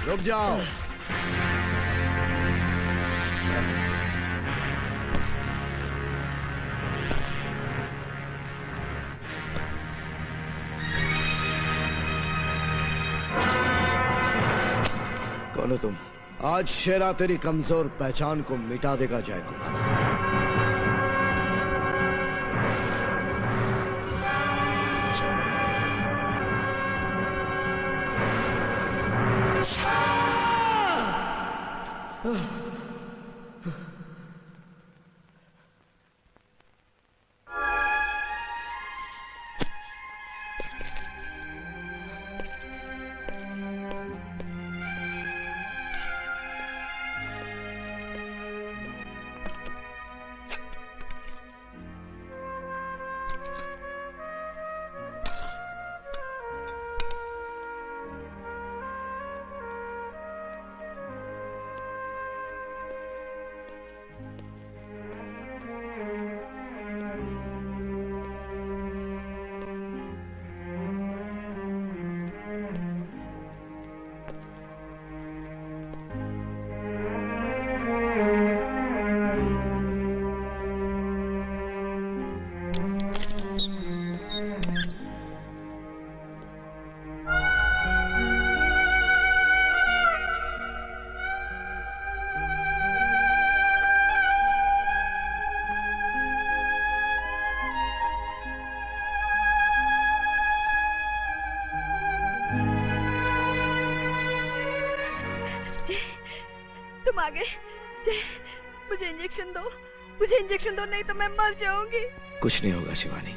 रुक जाओ। लो तुम। आज शेरा तेरी कमजोर पहचान को मिटा देगा जय कुमार। तुम आ गए। जय, मुझे इंजेक्शन दो, मुझे इंजेक्शन दो, नहीं तो मैं मर जाऊंगी। कुछ नहीं होगा शिवानी,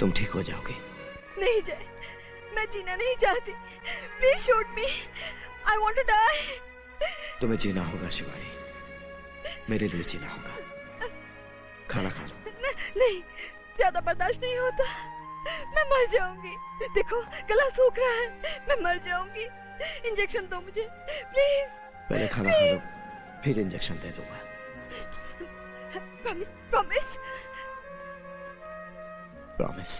तुम ठीक हो जाओगी। नहीं जय, मैं जीना नहीं चाहती। Please shoot me, I want to die. तुम्हें जीना होगा शिवानी, मेरे लिए जीना होगा। खाना खा लो। नहीं, ज्यादा बर्दाश्त नहीं होता, मैं मर जाऊंगी। देखो गला सूख रहा है, मैं मर जाऊंगी। इंजेक्शन दो मुझे प्लीज। पहले खाना खा लो, फिर इंजेक्शन दे दूंगा। Promise, promise, promise.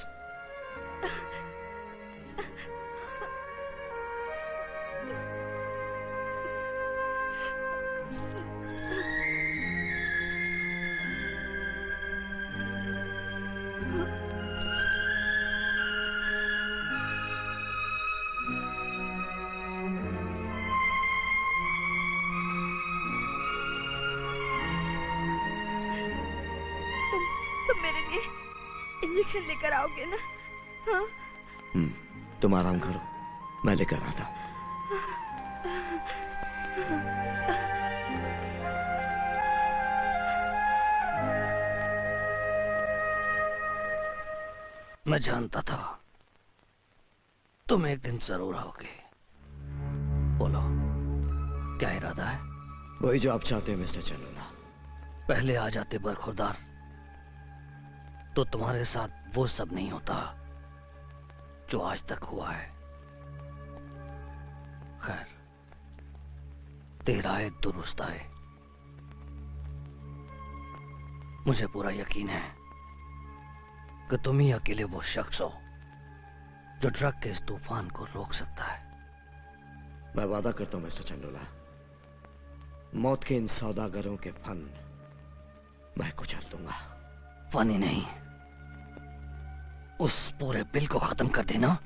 मेरे लिए इंजेक्शन लेकर आओगे ना? हाँ? तुम आराम करो, मैं लेकर आता। मैं जानता था तुम एक दिन जरूर आओगे। बोलो, क्या इरादा है? वही जो आप चाहते हैं मिस्टर चंदोला। पहले आ जाते बरखुरदार तो तुम्हारे साथ वो सब नहीं होता जो आज तक हुआ है। खैर, तेरा है दुरुस्त आए। मुझे पूरा यकीन है कि तुम ही अकेले वो शख्स हो जो ड्रग के इस तूफान को रोक सकता है। मैं वादा करता हूं मिस्टर चंदोला, मौत के इन सौदागरों के फन मैं कुचल दूंगा। फनी नहीं, उस पूरे बिल को खत्म कर देना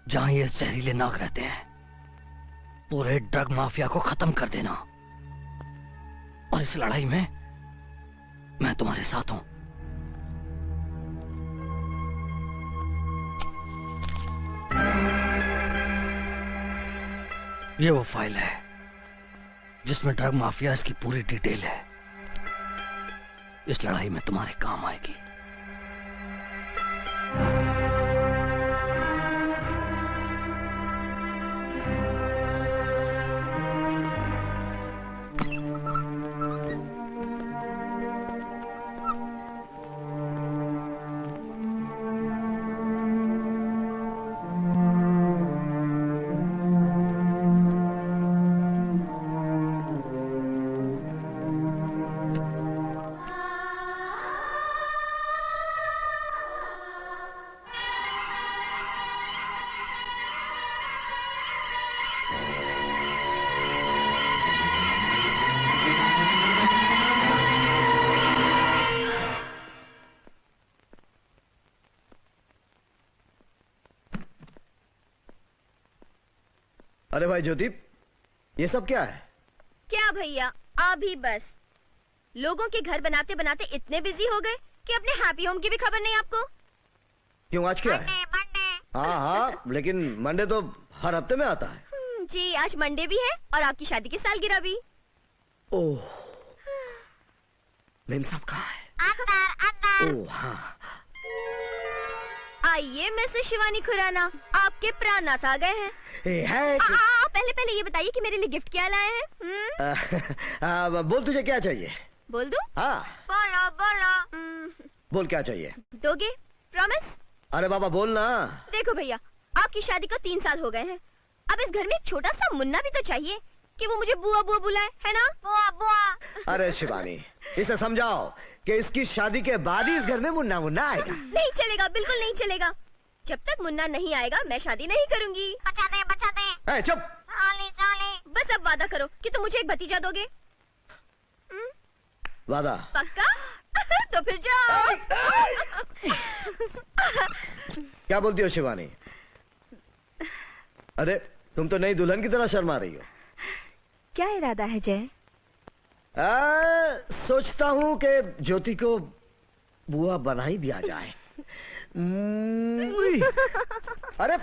जहां ये जहरीले नाग रहते हैं। पूरे ड्रग माफिया को खत्म कर देना। और इस लड़ाई में मैं तुम्हारे साथ हूं। ये वो फाइल है जिसमें ड्रग माफिया की पूरी डिटेल है। इस लड़ाई में तुम्हारे काम आएगी। अरे भाई ज्योति, ये सब क्या है? क्या भैया, अभी बस लोगों के घर बनाते बनाते इतने बिजी हो गए कि अपने हैप्पी होम की भी खबर नहीं आपको। क्यों, आज क्या है? हाँ हाँ, लेकिन मंडे तो हर हफ्ते में आता है। जी, आज मंडे भी है और आपकी शादी की सालगिरह भी। ओह, मेम साहब कहाँ है? ओह हाँ। आइए मिसेस शिवानी खुराना, आपके प्राणनाथ आ गए हैं। पहले ये बताइए कि मेरे लिए गिफ्ट क्या लाए हैं? बोल, तुझे क्या चाहिए? बोल दूं? हाँ बोलो। बोल, क्या चाहिए? दोगे? प्रॉमिस? अरे बाबा बोल ना। देखो भैया, आपकी शादी को 3 साल हो गए हैं। अब इस घर में एक छोटा सा मुन्ना भी तो चाहिए कि वो मुझे बुआ बुआ बुलाए, है ना? बुआ बुआ। अरे शिवानी, इसे समझाओ कि इसकी शादी के बाद ही इस घर में मुन्ना मुन्ना आएगा। नहीं चलेगा, बिल्कुल नहीं चलेगा। जब तक मुन्ना नहीं आएगा मैं शादी नहीं करूंगी। बचा दे। चुप। बस अब वादा करो कि तुम मुझे एक भतीजा दोगे। वादा? पक्का? तो फिर जाओ। क्या बोलती हो शिवानी? अरे तुम तो नई दुल्हन की तरह शर्मा रही हो। क्या इरादा है जय? सोचता हूँ कि ज्योति को बुआ बना ही दिया जाए। अरे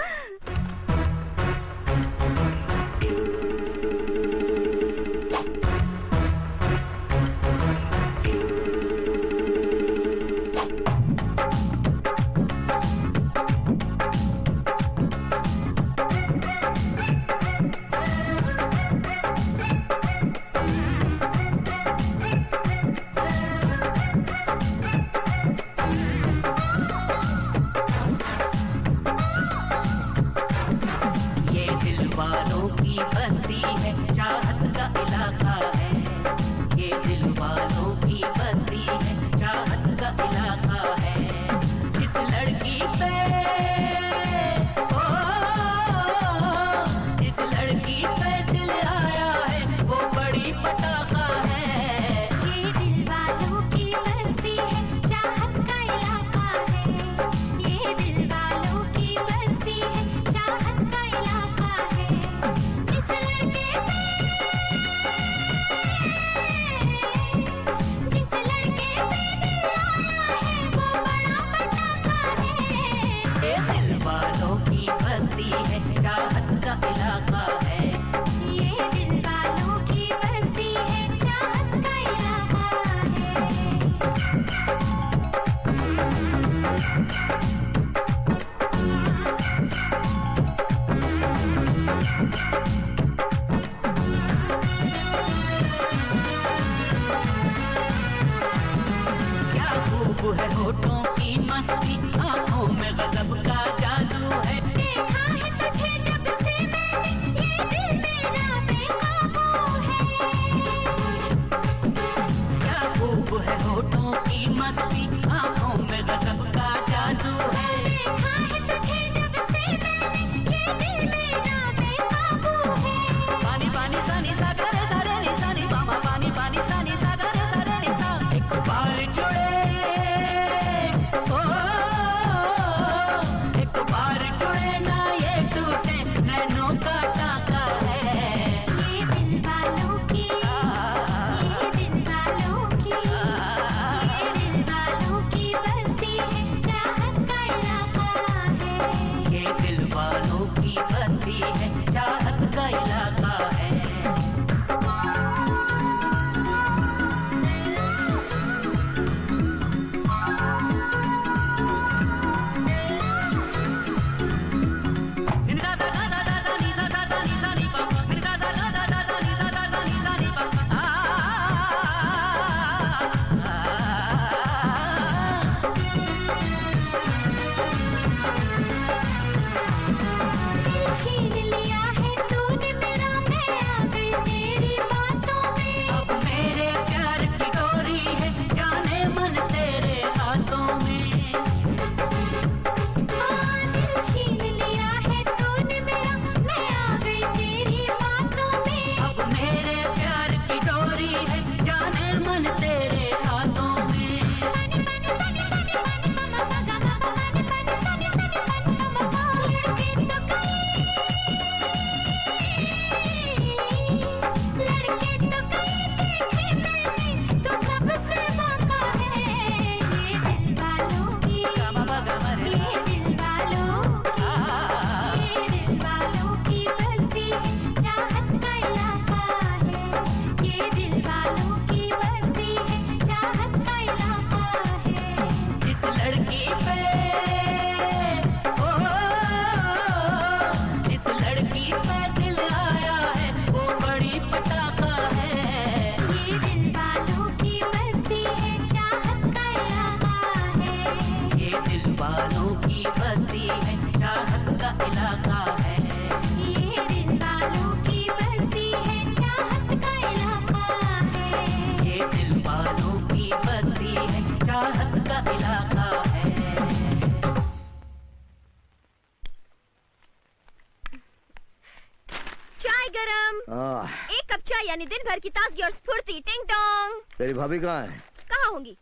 यानी दिन भर की ताजगी और स्फूर्ति। टिंग टोंग। तेरी भाभी कहाँ है? कहाँ होंगी?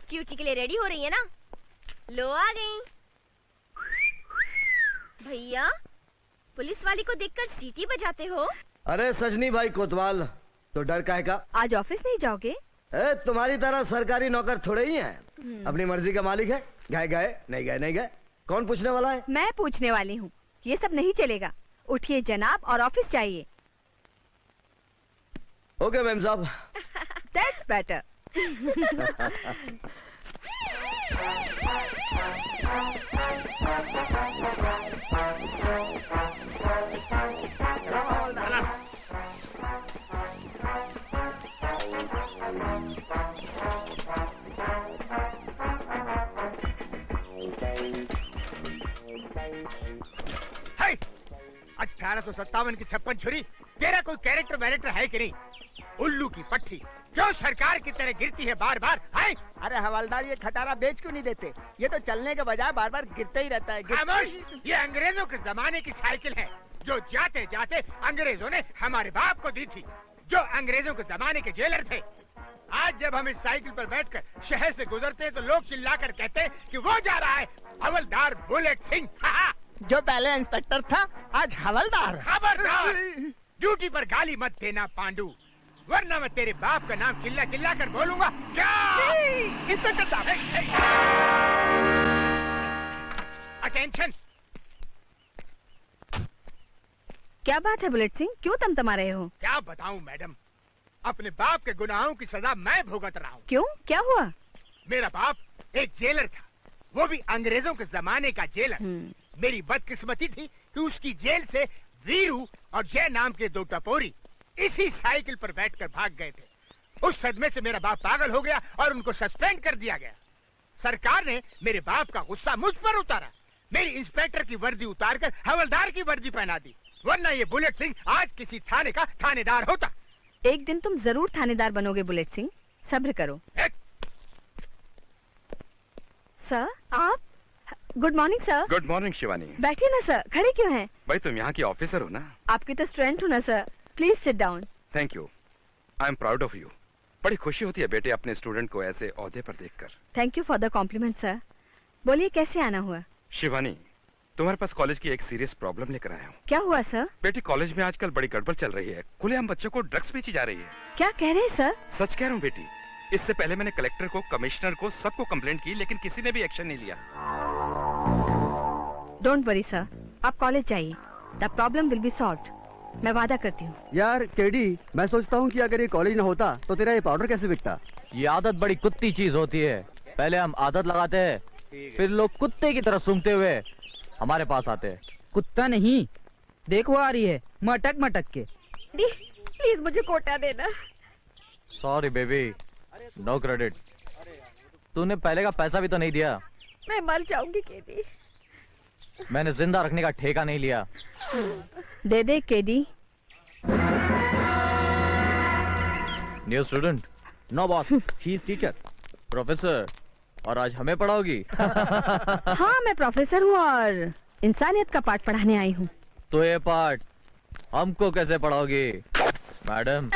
ड्यूटी के लिए रेडी हो रही है ना। लो आ गई। भैया, पुलिस वाली को देखकर सीटी बजाते हो? अरे सजनी भाई कोतवाल, तो डर काहे का? आज ऑफिस नहीं जाओगे? तुम्हारी तरह सरकारी नौकर थोड़े ही हैं। अपनी मर्जी का मालिक है। गए गए, नहीं गए नहीं गए, कौन पूछने वाला है? मैं पूछने वाली हूँ। ये सब नहीं चलेगा। उठिए जनाब और ऑफिस जाइए। ओके मैम साहब। That's better. हाय, 1857 की 56 छुरी, तेरा कोई कैरेक्टर वैरेक्टर है कि नहीं? उल्लू की पट्टी जो सरकार की तरह गिरती है बार बार। हाय, अरे हवलदार, ये खटारा बेच क्यों नहीं देते? ये तो चलने के बजाय बार बार गिरते ही रहता है। खामोश, ये अंग्रेजों के जमाने की साइकिल है जो जाते जाते अंग्रेजों ने हमारे बाप को दी थी, जो अंग्रेजों के जमाने के जेलर थे। आज जब हम इस साइकिल पर बैठकर शहर से गुजरते हैं तो लोग चिल्लाकर कहते हैं कि वो जा रहा है हवलदार बुलेट सिंह। जो पहले इंस्पेक्टर था आज हवलदार। खबरदार, ड्यूटी पर गाली मत देना पांडू, वरना मैं तेरे बाप का नाम चिल्ला चिल्ला कर बोलूंगा। क्या? इंस्पेक्टर साहब, अटेंशन। क्या बात है बुलेट सिंह, क्यों तमतमा रहे हो? क्या बताऊं मैडम, अपने बाप के गुनाहों की सजा मैं भुगत रहा हूँ। क्यों, क्या हुआ? मेरा बाप एक जेलर था, वो भी अंग्रेजों के जमाने का जेलर। मेरी बदकिस्मती थी कि उसकी जेल से वीरू और जय नाम के दो टपोरी इसी साइकिल पर बैठकर भाग गए थे। उस सदमे से मेरा बाप पागल हो गया और उनको सस्पेंड कर दिया गया। सरकार ने मेरे बाप का गुस्सा मुझ पर उतारा, मेरी इंस्पेक्टर की वर्दी उतारकर हवलदार की वर्दी पहना दी, वरना ये बुलेट सिंह आज किसी थाने का थानेदार होता। एक दिन तुम जरूर थानेदार बनोगे बुलेट सिंह, सब्र करो। सर, आप? Good morning sir. Good morning Shivani. बैठिए ना सर, खड़े क्यों हैं? भाई तुम यहाँ की ऑफिसर हो ना? आपकी तो स्टूडेंट हूँ ना sir, please sit down. Thank you, I am proud of you. बड़ी खुशी होती है बेटे अपने स्टूडेंट को ऐसे ओहदे पर देखकर। Thank you for the compliment sir. बोलिए कैसे आना हुआ? शिवानी, तुम्हारे पास कॉलेज की एक सीरियस प्रॉब्लम लेकर आया हूँ। क्या हुआ सर? बेटी, कॉलेज में आजकल बड़ी गड़बड़ चल रही है। खुलेआम बच्चों को ड्रग्स बेची जा रही है। क्या कह रहे हैं सर? सच कह रहा हूँ बेटी। इससे पहले मैंने कलेक्टर को, कमिश्नर को, सबको कंप्लेंट की, लेकिन किसी ने भी एक्शन नहीं लिया। डोंट वरी सर, आप कॉलेज जाइए, the problem will be solved. मैं वादा करती हूँ। यार केडी, मैं सोचता हूँ कि अगर ये कॉलेज ना होता तो तेरा ये पाउडर कैसे बिकता? ये आदत बड़ी कुत्ती चीज होती है। पहले हम आदत लगाते हैं, फिर लोग कुत्ते की तरह सूंघते हुए हमारे पास आते हैं। कुत्ता नहीं, देखो आ रही है मटक मटक के। प्लीज मुझे कोटा देना। Sorry baby, no credit. तूने पहले का पैसा भी तो नहीं दिया। मैं मर जाऊंगी केडी। मैंने जिंदा रखने का ठेका नहीं लिया। दे दे KD. New student? No boss, she is teacher. Professor, और आज हमें पढ़ाओगी? हाँ, मैं प्रोफेसर हूँ और इंसानियत का पाठ पढ़ाने आई हूँ। तो ये पाठ हमको कैसे पढ़ाओगी मैडम?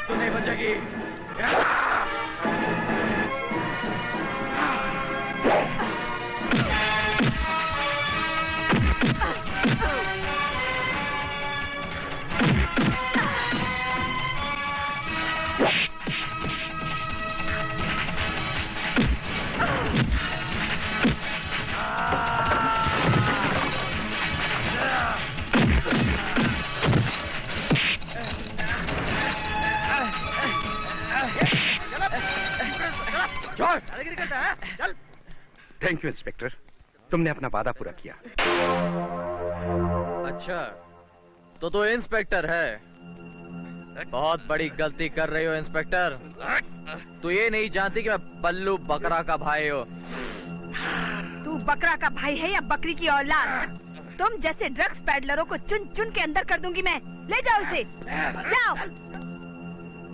तू नहीं बचेगी। दादागिरी करता है, चल। थैंक यू इंस्पेक्टर, तुमने अपना वादा पूरा किया। अच्छा, तो इंस्पेक्टर है। बहुत बड़ी गलती कर रही हो इंस्पेक्टर। तू ये नहीं जानती कि मैं बल्लू बकरा का भाई हूँ। तू बकरा का भाई है या बकरी की औलाद? तुम जैसे ड्रग्स पैडलरों को चुन चुन के अंदर कर दूंगी मैं। ले जाओ उसे, जाओ।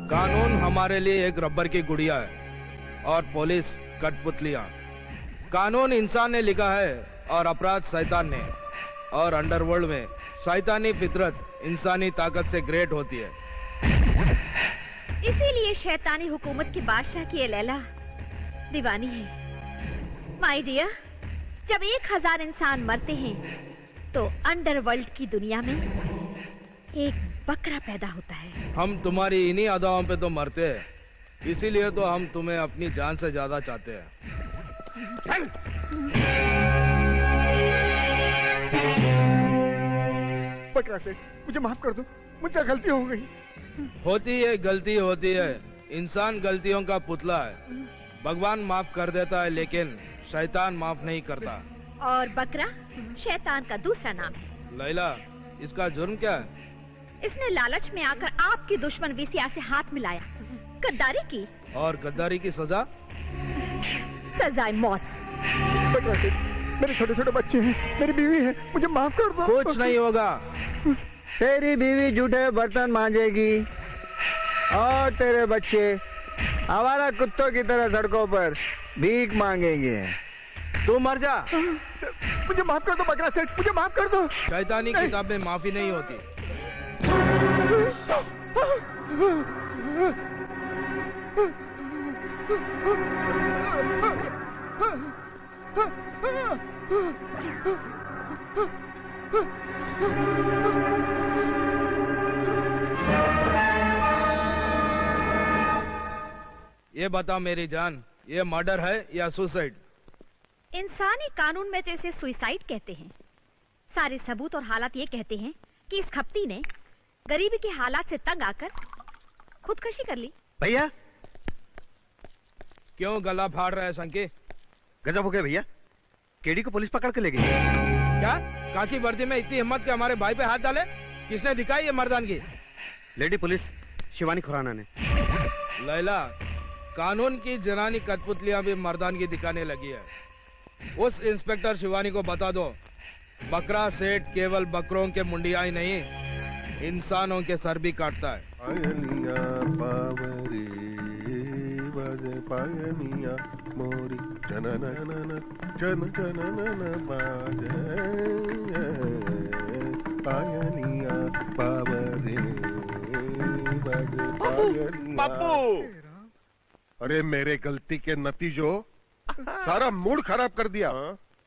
कानून हमारे लिए एक रबर की गुड़िया है और पुलिस कठपुतलियाँ। कानून इंसान ने लिखा है और अपराध शैतान ने। और अंडरवर्ल्ड में शैतानी फितरत इंसानी ताकत से ग्रेट होती है। इसीलिए शैतानी हुकूमत के बादशाह की ये लैला दीवानी है। माय डियर, जब 1000 इंसान मरते हैं तो अंडरवर्ल्ड की दुनिया में एक बकरा पैदा होता है। हम तुम्हारी इन्हीं अदाओं पे तो मरते हैं, इसीलिए तो हम तुम्हें अपनी जान से ज्यादा चाहते हैं। बकरा से मुझे माफ कर दो, मुझसे गलती हो गई। होती है, गलती होती है। इंसान गलतियों का पुतला है। भगवान माफ कर देता है लेकिन शैतान माफ नहीं करता। और बकरा शैतान का दूसरा नाम है। लैला, इसका जुर्म क्या है? इसने लालच में आकर आपकी दुश्मन वीसिया से हाथ मिलाया, गद्दारी की। और गद्दारी की सजा? सजाए मौत। मेरे छोटे छोटे बच्चे हैं, मेरी बीवी है, मुझे माफ कर दो। कुछ नहीं होगा। तेरी बीवी जूठे बर्तन मांजेगी और तेरे बच्चे आवारा कुत्तों की तरह सड़कों पर भीख मांगेंगे। तू मर जा। मुझे माफ कर दो बकरा सेठ, मुझे माफ कर दो। शैतानी किताब में माफी नहीं होती। ये बता मेरी जान, ये मर्डर है या सुसाइड? इंसानी कानून में तो इसे सुसाइड कहते हैं। सारे सबूत और हालात ये कहते हैं कि इस खपती ने गरीबी के हालात से तंग आकर खुदकुशी कर ली। भैया क्यों गला फाड़ रहा है संके? गजब हो गया भैया, केडी को पुलिस पकड़ के ले गई। क्या काकी वर्दी में इतनी हिम्मत के हमारे भाई पे हाथ डाले? किसने दिखाई ये मर्दानगी? लेडी पुलिस शिवानी खुराना ने। लैला, कानून की जनानी कठपुतलियां भी मर्दानगी दिखाने लगी है। उस इंस्पेक्टर शिवानी को बता दो, बकरा सेठ केवल बकरों के मुंडिया ही नहीं, इंसानों के सर भी काटता है। मोरी जनननन जन जननन पायनिया पावरे बापू। अरे मेरे गलती के नतीजों सारा मूड खराब कर दिया।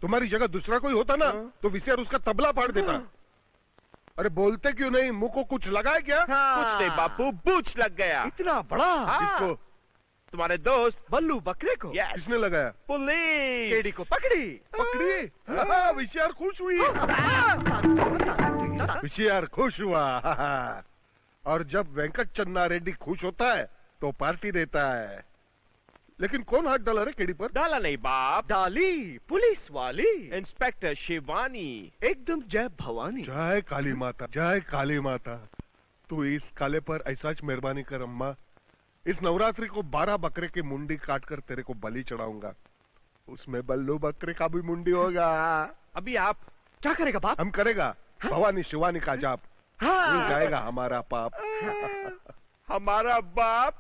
तुम्हारी जगह दूसरा कोई होता ना तो विशेष उसका तबला फाड़ देता। अरे बोलते क्यों नहीं? मुंह को कुछ लगा है क्या? कुछ नहीं बापू, बूच लग गया। इतना बड़ा? किसको? तुम्हारे दोस्त बल्लू बकरे को। किसने लगाया? पुलिस। केडी को पकड़ी। विशेष खुश हुई। विशेष खुश हुआ। और जब वेंकट चन्ना रेड्डी खुश होता है तो पार्टी देता है। लेकिन कौन हाथ डाला रे केडी पर? डाला नहीं बाप, डाली पुलिस वाली इंस्पेक्टर शिवानी, एकदम जय भवानी। जय काली माता, जय काली माता। तू इस काले पर ऐसा मेहरबानी कर अम्मा। इस नवरात्रि को 12 बकरे की मुंडी काटकर तेरे को बलि चढ़ाऊंगा। उसमें बल्लू बकरे का भी मुंडी होगा। अभी आप क्या करेगा बाप? हम करेगा भवानी शिवानी का जाप। मिल जाएगा हमारा पाप। हमारा बाप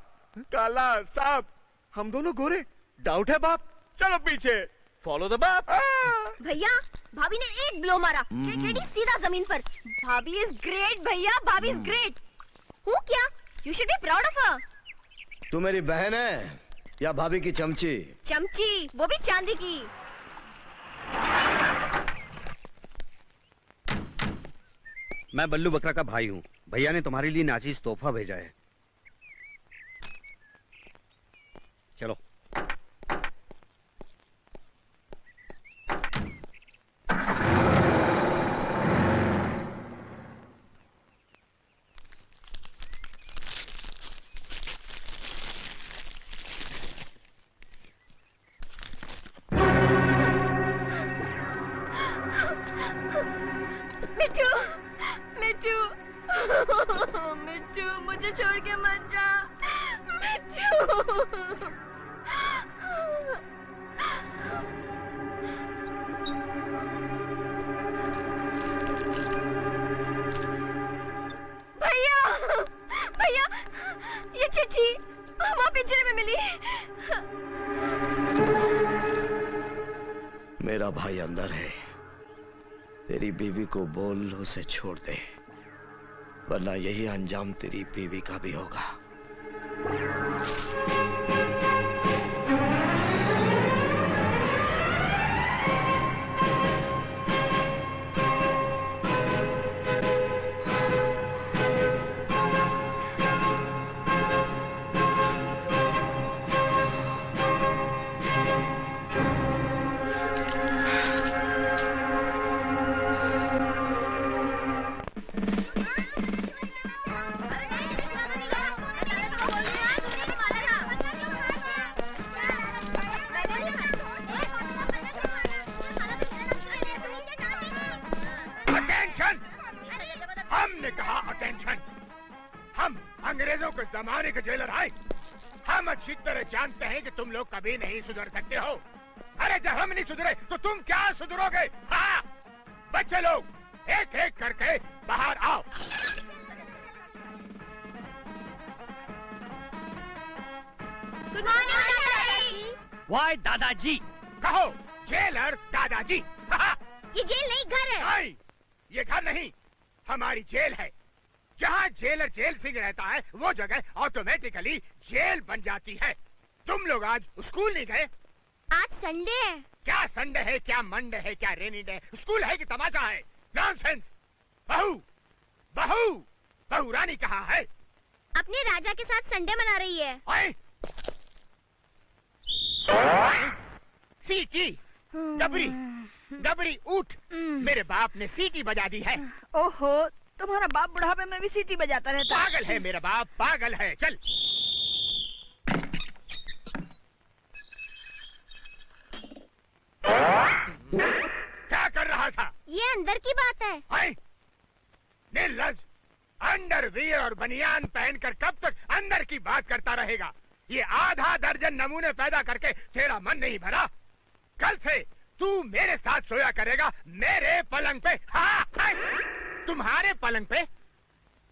काला सांप, हम दोनों गोरे। डाउट है बाप? चलो पीछे, फॉलो द बाप। भैया, भाभी ने एक ब्लो मारा, केडी सीधा जमीन पर। भाभी इज ग्रेट भैया, भाभी इज ग्रेट। हूँ क्या? You should be proud of her. तू मेरी बहन है या भाभी की चमची? चमची, वो भी चांदी की। मैं बल्लू बकरा का भाई हूँ। भैया ने तुम्हारे लिए नाचीज तोहफा भेजा है। चलो। मिट्टू, मिट्टू मुझे छोड़ के मत जा, मिट्टू। भैया, भैया, ये चिट्ठी वहाँ पिंजरे में मिली। मेरा भाई अंदर है। तेरी बीवी को बोल उसे छोड़ दे, वरना यही अंजाम तेरी बीवी का भी होगा। जमाने के जेलर आए। हम अच्छी तरह जानते हैं कि तुम लोग कभी नहीं सुधर सकते हो। अरे जब हम नहीं सुधरे तो तुम क्या सुधरोगे? हाँ, बच्चे लोग एक एक करके बाहर आओ। गुड मॉर्निंग दादाजी। वाई दादाजी? कहो जेलर दादाजी। ये जेल नहीं, घर है। नहीं, ये घर नहीं, हमारी जेल है। जहाँ जेलर जेल सिंह रहता है वो जगह ऑटोमेटिकली जेल बन जाती है। तुम लोग आज स्कूल नहीं गए? आज संडे है। क्या संडे है, क्या मंडे है, क्या रेनी डे? स्कूल है कि तमाशा है? नॉनसेंस। बहू, बहू, बहू रानी कहाँ है? अपने राजा के साथ संडे मना रही है। सीटी, डबरी, डबरी उठ। मेरे बाप ने सीटी बजा दी है। ओहो, तुम्हारा बाप बुढ़ापे में भी सीटी बजाता रहता है। पागल है मेरा बाप, पागल है। चल क्या कर रहा था? ये अंदर की बात है। निर्लज, अंडरवियर और बनियान पहनकर कब तक अंदर की बात करता रहेगा? ये आधा दर्जन नमूने पैदा करके तेरा मन नहीं भरा? कल से तू मेरे साथ सोया करेगा, मेरे पलंग पे। हाँ, तुम्हारे पलंग पे?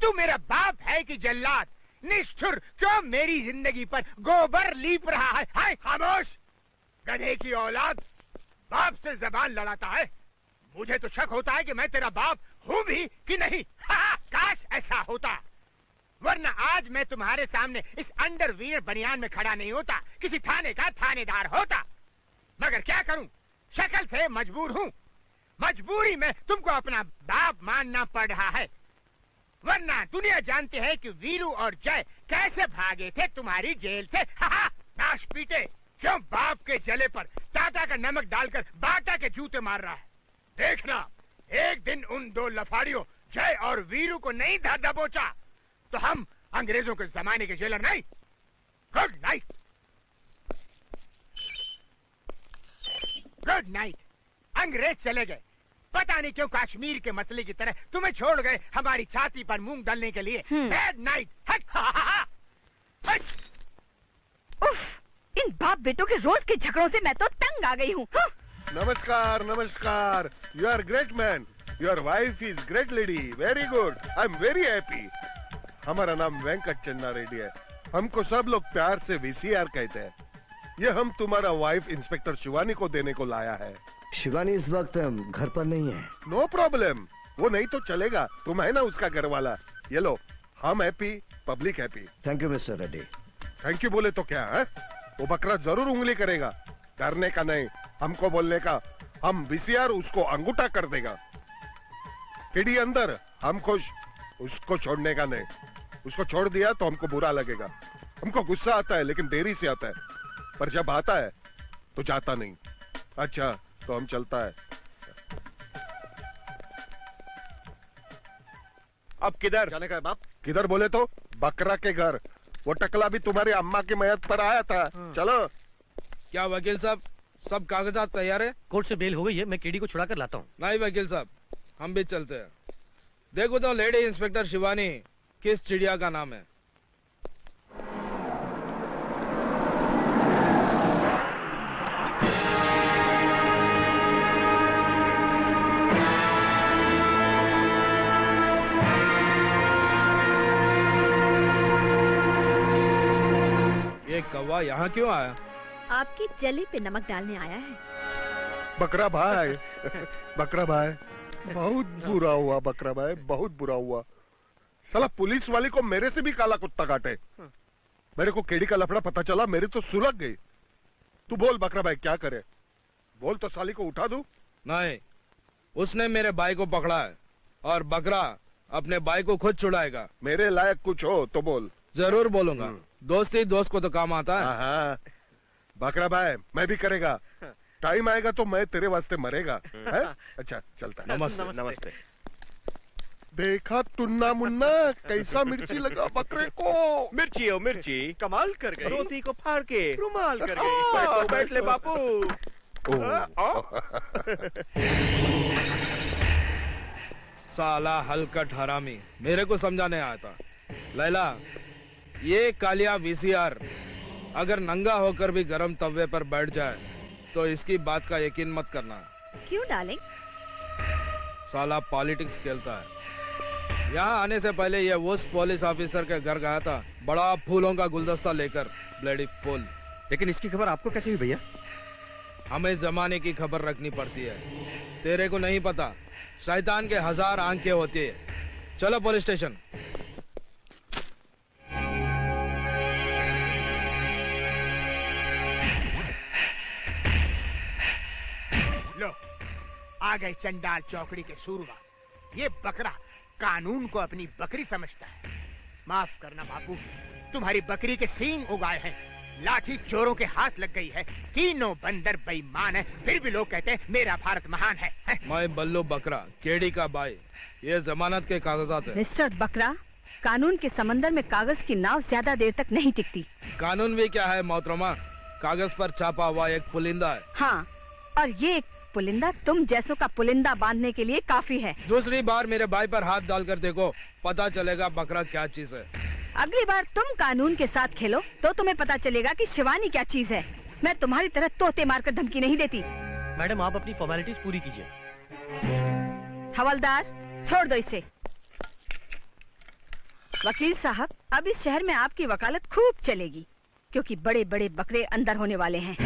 तू मेरा बाप है कि जल्लाद? निष्ठुर, क्यों मेरी जिंदगी पर गोबर लीप रहा है? हाय खामोश, गधे की औलाद, बाप से जबान लड़ाता है। मुझे तो शक होता है कि मैं तेरा बाप हूँ भी कि नहीं। हाँ, काश ऐसा होता, वरना आज मैं तुम्हारे सामने इस अंडरवियर बनियान में खड़ा नहीं होता, किसी थाने का थानेदार होता। मगर क्या करूं, शक्ल से मजबूर हूं। मजबूरी में तुमको अपना बाप मानना पड़ रहा है, वरना दुनिया जानती है कि वीरू और जय कैसे भागे थे तुम्हारी जेल से। नाश पीटे, क्यों बाप के जले पर टाटा का नमक डालकर बाटा के जूते मार रहा है। देखना, एक दिन उन दो लफाड़ियों जय और वीरू को नहीं धर दबोचा तो हम अंग्रेजों के जमाने के जेलर नहीं। Good night. Good night. अंग्रेज चले गए, पता नहीं क्यों कश्मीर के मसले की तरह तुम्हें छोड़ गए हमारी छाती पर मूंग डालने के लिए। Bad night. उफ, इन बाप बेटों के रोज के झगड़ों से मैं तो तंग आ गई हूँ। नमस्कार, नमस्कार। You are great man, your wife is great lady, very good, I am very happy. हमारा नाम वेंकट चन्ना रेड्डी है, हमको सब लोग प्यार से वीसीआर कहते हैं। ये हम तुम्हारा वाइफ इंस्पेक्टर शिवानी को देने को लाया है। शिवानी इस वक्त घर पर नहीं है। नो प्रॉब्लम, वो नहीं तो चलेगा, तुम है ना उसका घर वाला। ये लो, हम happy, public happy. Thank you mister Reddy. Thank you बोले तो क्या है, वो बकरा जरूर उंगली करेगा, डरने का नहीं, हमको बोलने का। हम वीसीआर उसको अंगूठा कर देगा। किडी अंदर, हम खुश, उसको छोड़ने का नहीं। उसको छोड़ दिया तो हमको बुरा लगेगा। हमको गुस्सा आता है लेकिन देरी से आता है, पर जब आता है तो जाता नहीं। अच्छा तो हम चलता है। अब किधर जाने का है बाप? किधर बोले तो बकरा के घर। वो टकला भी तुम्हारी अम्मा की मयत पर आया था। चलो। क्या वकील साहब, सब कागजात तैयार है? कोर्ट से बेल हो गई है, मैं केडी को छुड़ा कर लाता हूँ। नहीं वकील साहब, हम भी चलते हैं। देखो तो लेडी इंस्पेक्टर शिवानी किस चिड़िया का नाम है। ये कौवा यहाँ क्यों आया? आपकी जली पे नमक डालने आया है। बकरा भाई बकरा भाई बहुत बुरा हुआ, बकरा भाई बहुत बुरा हुआ। साला पुलिस वाले को मेरे से भी काला कुत्ता काटे। मेरे को केडी का लफड़ा पता चला, मेरी तो सुलग गई। तू बोल बकरा भाई क्या करे? बोल तो साली को उठा दूं? नहीं, उसने मेरे भाई को पकड़ा है और बकरा अपने भाई को खुद छुड़ाएगा। मेरे लायक कुछ हो तो बोल। जरूर बोलूंगा, दोस्ती दोस्त को तो काम आता है। हाँ, बकरा भाई मैं भी करेगा। टाइम आएगा तो मैं तेरे वास्ते मरेगा है? अच्छा चलता। नमस्ते। नमस्ते। देखा टुन्ना मुन्ना कैसा मिर्ची लगा बकरे को। मिर्ची ओ मिर्ची कमाल कर गई, धोती को फाड़ के रुमाल कर गई। बैठ ले बापू। साला हलकट हरामी मेरे को समझाने आया था। लैला, ये कालिया वीसीआर अगर नंगा होकर भी गरम तवे पर बैठ जाए तो इसकी बात का यकीन मत करना। क्यों डार्लिंग? साला पॉलिटिक्स खेलता है। यहाँ आने से पहले ये उस पुलिस ऑफिसर के घर गया था, बड़ा फूलों का गुलदस्ता लेकर, ब्लडी फुल। लेकिन इसकी खबर आपको कैसे हुई भैया? हमें जमाने की खबर रखनी पड़ती है, तेरे को नहीं पता। शैतान के 1000 आंखें होती है। चलो पुलिस स्टेशन। लो आ गए चंडाल चौकड़ी के सूरमा। ये बकरा कानून को अपनी बकरी समझता है। माफ करना बापू, तुम्हारी बकरी के सींग उगाए हैं, लाठी चोरों के हाथ लग गई है, तीनों बंदर बेईमान है, फिर भी लोग कहते हैं मेरा भारत महान है। मैं बल्लू बकरा, केडी का भाई। ये जमानत के कागजात है। मिस्टर बकरा, कानून के समंदर में कागज की नाव ज्यादा देर तक नहीं टिकती। कानून भी क्या है मोहतरमा, कागज पर छापा हुआ एक पुलिंदा है। हाँ, और ये एक पुलिंदा तुम जैसों का पुलिंदा बांधने के लिए काफी है। दूसरी बार मेरे भाई पर हाथ डालकर देखो, पता चलेगा बकरा क्या चीज है। अगली बार तुम कानून के साथ खेलो तो तुम्हें पता चलेगा कि शिवानी क्या चीज है। मैं तुम्हारी तरह तोते मारकर धमकी नहीं देती। मैडम आप अपनी फॉर्मेलिटीज पूरी कीजिए। हवलदार, छोड़ दो इसे। वकील साहब, अब इस शहर में आपकी वकालत खूब चलेगी, क्योंकि बड़े बड़े बकरे अंदर होने वाले हैं।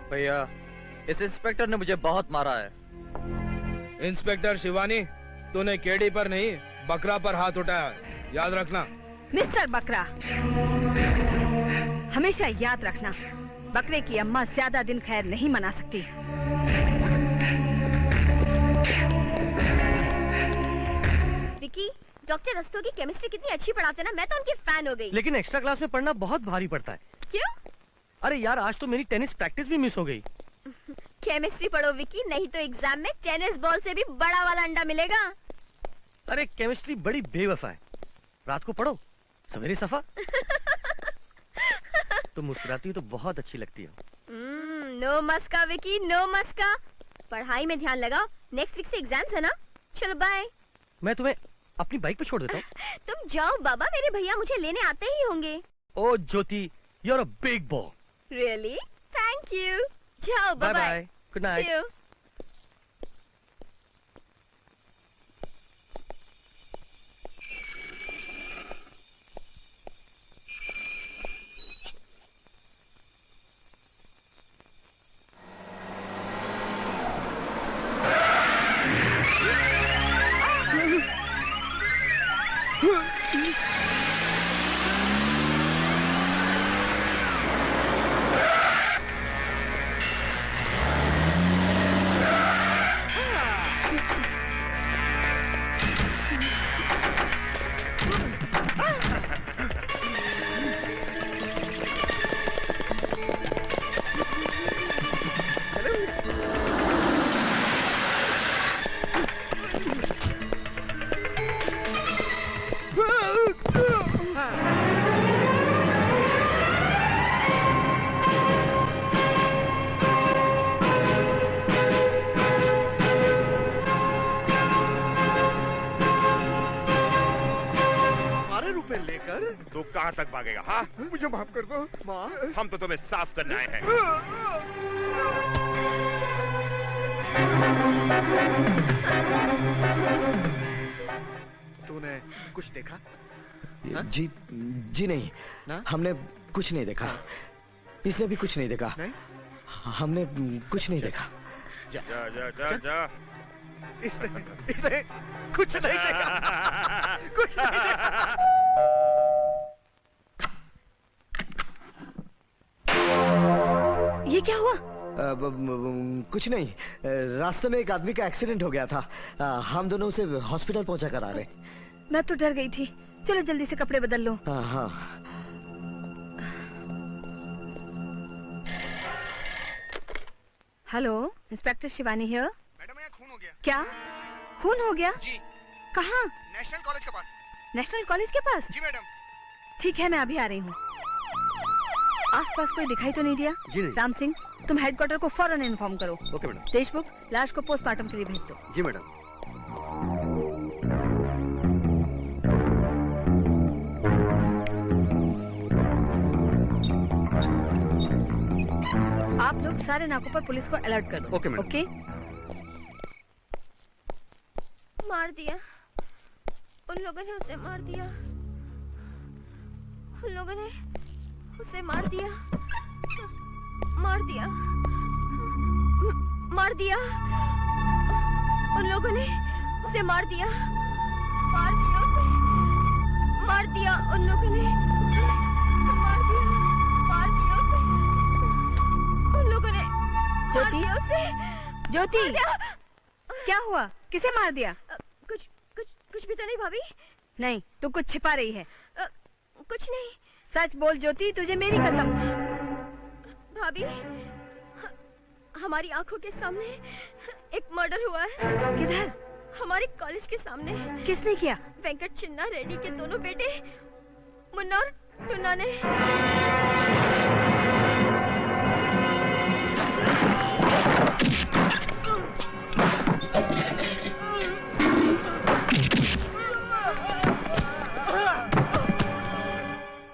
भैया, इस इंस्पेक्टर ने मुझे बहुत मारा है। इंस्पेक्टर शिवानी, तूने केडी पर नहीं बकरा पर हाथ उठाया, याद रखना। मिस्टर बकरा, हमेशा याद रखना, बकरे की अम्मा ज्यादा दिन खैर नहीं मना सकती। विकी, डॉक्टर रस्तोगी केमिस्ट्री कितनी अच्छी पढ़ाते ना, मैं तो उनकी फैन हो गई। लेकिन एक्स्ट्रा क्लास में पढ़ना बहुत भारी पड़ता है। क्यों? अरे यार, आज तो मेरी टेनिस प्रैक्टिस भी मिस हो गई। केमिस्ट्री पढ़ो विकी, नहीं तो एग्जाम में टेनिस बॉल से भी बड़ा वाला अंडा मिलेगा। अरे केमिस्ट्री बड़ी बेवफा है, रात को पढ़ो सवेरे सफा। तुम मुस्कुराती हो तो बहुत अच्छी लगती हो। नो मस्का विकी, नो मस्का। पढ़ाई में ध्यान लगाओ, नेक्स्ट वीक से एग्जाम्स है ना। चलो बाय। मैं तुम्हें अपनी बाइक पे छोड़ देता हूँ। तुम जाओ बाबा, मेरे भैया मुझे लेने आते ही होंगे। ओ Jyoti, you are a big boy. Really? Thank you. जाओ बाय बाय। Good night. तू कहाँ तक भागेगा? हाँ, मुझे माफ कर दो माँ। हम तो तुम्हें साफ करने आए हैं। तूने कुछ देखा? जी नहीं ना? हमने कुछ नहीं देखा। इसने भी कुछ नहीं देखा। नहीं? हमने कुछ नहीं देखा। जा जा जा जा जा। इसने कुछ नहीं देखा। कुछ नहीं देखा। ये क्या हुआ? कुछ नहीं, रास्ते में एक आदमी का एक्सीडेंट हो गया था। हम दोनों उसे हॉस्पिटल पहुंचा कर आ रहे। मैं तो डर गई थी। चलो जल्दी से कपड़े बदल लो। हाँ। Hello, inspector Shivani here. Madam यहाँ खून हो गया। क्या खून हो गया? जी। कहाँ? नेशनल कॉलेज के पास। नेशनल कॉलेज के पास? जी मैडम। ठीक है, मैं अभी आ रही हूँ। आसपास कोई दिखाई तो नहीं दिया? जी नहीं। राम सिंह, तुम हेडक्वार्टर को फौरन इन्फॉर्म करो। Okay madam. देशमुख, लाश को पोस्टमार्टम के लिए भेज दो। जी मैडम। आप लोग सारे नाकों पर पुलिस को अलर्ट कर दो। Okay madam. ओके? मार दिया, उन लोगों ने उसे मार दिया। उन लोगों ने उसे मार दिया। मार दिया, मार दिया। उन लोगों ने उसे मार दिया। मार दिया उसे। मार दिया उन लोगों ने उसे। मार दिया। मार दिया उसे। उन लोगों ने ज्योति, मार दिया उसे। ज्योति, क्या हुआ? किसे मार दिया? कुछ भी तो नहीं भाभी। नहीं, तू कुछ छिपा रही है। कुछ नहीं। सच बोल ज्योति, तुझे मेरी कसम। भाभी, हमारी आंखों के सामने एक मर्डर हुआ है। किधर? हमारे कॉलेज के सामने। किसने किया? वेंकट चिन्ना रेड्डी के दोनों बेटे मुन्ना और टुन्ना ने।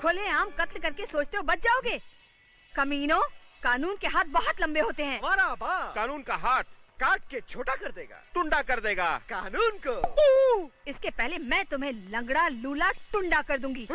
खुलेआम कत्ल करके सोचते हो बच जाओगे? कमीनों, कानून के हाथ बहुत लंबे होते हैं। कानून का हाथ काट के छोटा कर देगा, टुंडा कर देगा कानून को। इसके पहले मैं तुम्हें लंगड़ा लूला टुंडा कर दूंगी।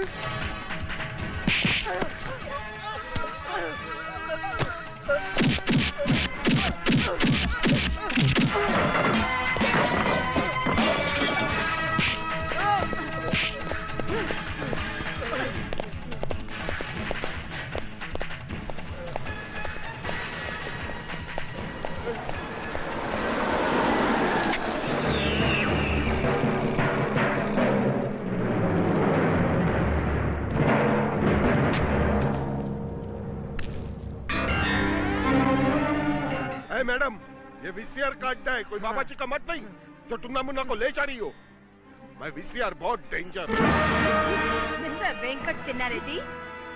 मैडम, ये वीसीआर काटता है, कोई बाबा जी का मत नहीं जो टुन्ना मुन्ना को ले जा रही हो। मैं वीसीआर बहुत डेंजर। मिस्टर वेंकट चिन्ना रेड्डी,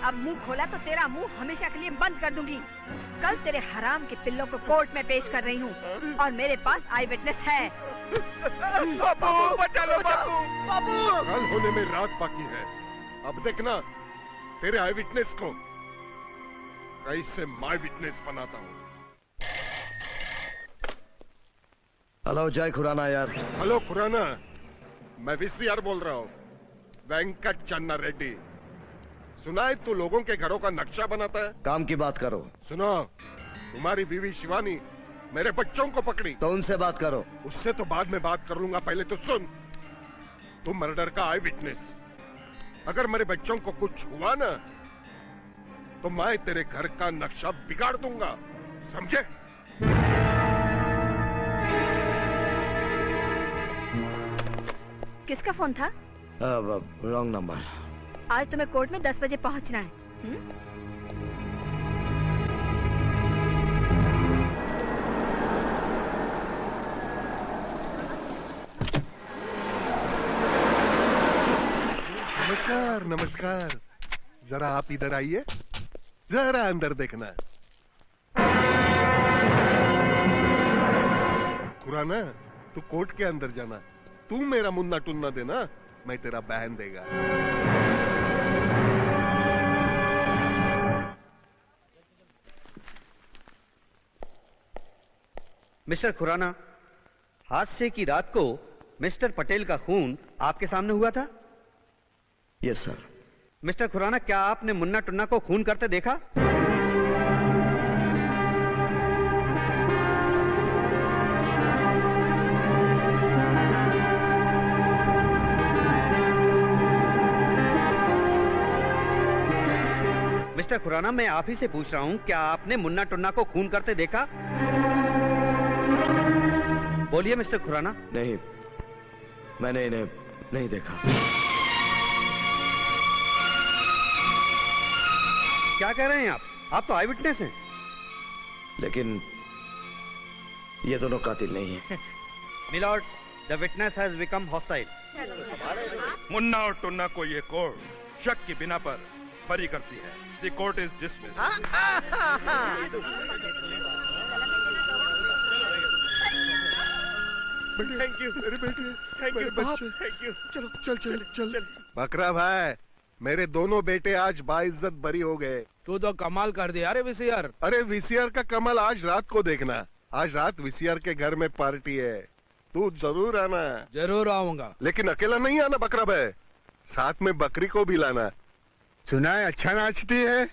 अब मुंह खोला तो तेरा मुंह हमेशा के लिए बंद कर दूंगी। कल तेरे हराम के पिल्लों को कोर्ट में पेश कर रही हूँ और मेरे पास आई विटनेस है। बाबू, बचा लो बाबू। बाबू, कल होने में रात बाकी है। अब देखना तेरे आई विटनेस को कैसे माई विटनेस बनाता हूँ। हेलो जय खुराना यार। हेलो खुराना, मैं वीसीआर बोल रहा हूँ, वेंकट चन्ना रेड्डी। सुना है तू लोगों के घरों का नक्शा बनाता है? काम की बात करो। सुनो, तुम्हारी बीवी शिवानी मेरे बच्चों को पकड़ी। तो उनसे बात करो। उससे तो बाद में बात कर लूंगा, पहले तो सुन। तुम मर्डर का आई विटनेस। अगर मेरे बच्चों को कुछ हुआ ना तो मैं तेरे घर का नक्शा बिगाड़ दूंगा, समझे? किसका फोन था? Wrong number. आज तुम्हें कोर्ट में 10 बजे पहुंचना है। नमस्कार नमस्कार, जरा आप इधर आइए, जरा अंदर देखना। खुराना, तू कोर्ट के अंदर जाना। तू मेरा मुन्ना टुन्ना देना, मैं तेरा बहन देगा। मिस्टर खुराना, हादसे की रात को मिस्टर पटेल का खून आपके सामने हुआ था? Yes sir. मिस्टर खुराना, क्या आपने मुन्ना टुन्ना को खून करते देखा? मिस्टर खुराना, मैं आप ही से पूछ रहा हूं, क्या आपने मुन्ना टुन्ना को खून करते देखा? बोलिए मिस्टर खुराना। नहीं, मैंने इन्हें नहीं देखा। क्या कह रहे हैं आप? आप तो आई विटनेस हैं। लेकिन ये दोनों कातिल नहीं हैं। Milord, the witness has become hostile. Munna और टुन्ना को ये कोर्ट शक की बिना पर बरी करती है। The court is dismissed. Thank you मेरे बेटे, थैंक यू बाप, थैंक यू। चलो चल चल चल। बकरा भाई, मेरे दोनों बेटे आज बाइज्जत बरी हो गए। तू तो कमाल कर दिया। अरे वीसीआर, अरे वीसीआर का कमाल आज रात को देखना। आज रात वीसीआर के घर में पार्टी है, तू जरूर आना। जरूर आऊंगा, लेकिन अकेला नहीं आना बकरा भाई, साथ में बकरी को भी लाना। सुना है अच्छा नाचती है?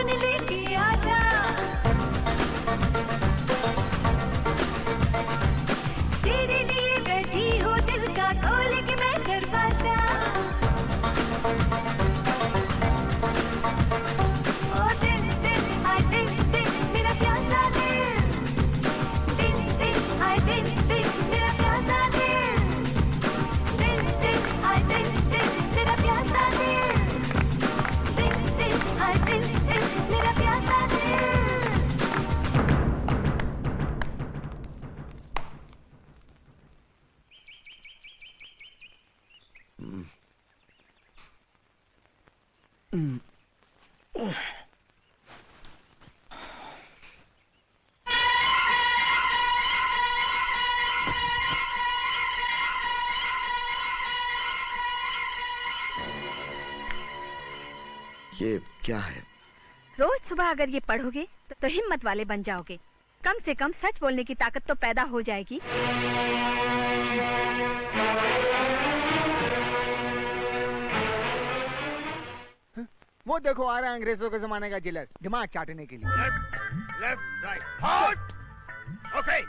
जान लेके आजा, तेरे लिए बैठी हूँ दिल का खोल के मैं दरवाजा। ओ दिल दिल हाय दिल दिल मेरा प्यासा दिल, दिल दिल हाय दिल दिल मेरा प्यासा दिल, दिल दिल हाय दिल दिल मेरा प्यासा दिल, दिल दिल हाय दिल दिल मेरा प्यासा दिल। ये क्या है? रोज सुबह अगर ये पढ़ोगे तो हिम्मत वाले बन जाओगे। कम से कम सच बोलने की ताकत तो पैदा हो जाएगी। वो देखो आ रहा है अंग्रेजों के जमाने का जेलर, दिमाग चाटने के लिए। Left right hot. ओके,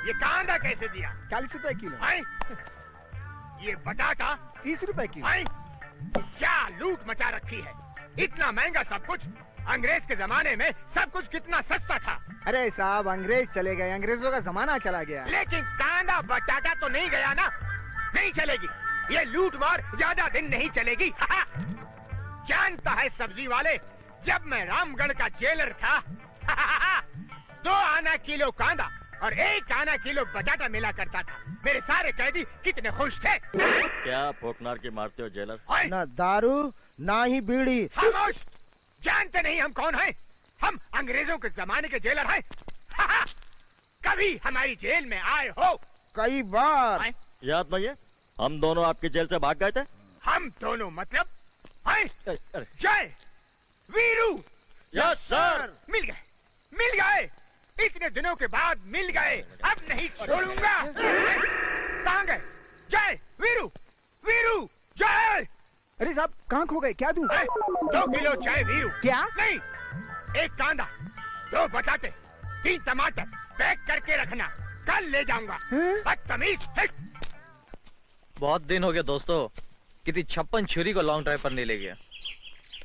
ये कांदा कैसे दिया? 40 रुपए किलो। आए? ये बटाटा 30 रुपए किलो। आए? क्या लूट मचा रखी है, इतना महंगा सब कुछ। अंग्रेज के जमाने में सब कुछ कितना सस्ता था। अरे साहब अंग्रेज चले गए, अंग्रेजों का जमाना चला गया। लेकिन कांदा बटाटा तो नहीं गया ना, नहीं चलेगी। ये लूट मार ज्यादा दिन नहीं चलेगी। जानता है सब्जी वाले, जब मैं रामगढ़ का जेलर था 2 आना किलो कांदा और 1 आना किलो बटाटा मिला करता था। मेरे सारे कैदी कितने खुश थे। क्या फोकनार के मारते हो जेलर? ना दारू ना ही बीड़ी। खामोश, जानते नहीं हम कौन हैं? हम अंग्रेजों के जमाने के जेलर हैं। कभी हमारी जेल में आए हो? कई बार। याद नहीं है हम दोनों आपकी जेल से भाग गए थे? हम दोनों मतलब? जय वीरू। Yes sir. मिल गए, इतने दिनों के बाद मिल गए। अब नहीं छोड़ूंगा। कहाँ गए? जय वीरू, वीरू जय। अरे साहब कहाँ खो गए? क्या दूं? 2 किलो चाय वीरू। क्या? नहीं, 1 कांदा, 2 बटाटे, 3 टमाटर पैक करके रखना, कल ले जाऊंगा। बदतमीज। बहुत दिन हो गया दोस्तों, किसी 56 छुरी को लॉन्ग ड्राइव पर नहीं ले गया।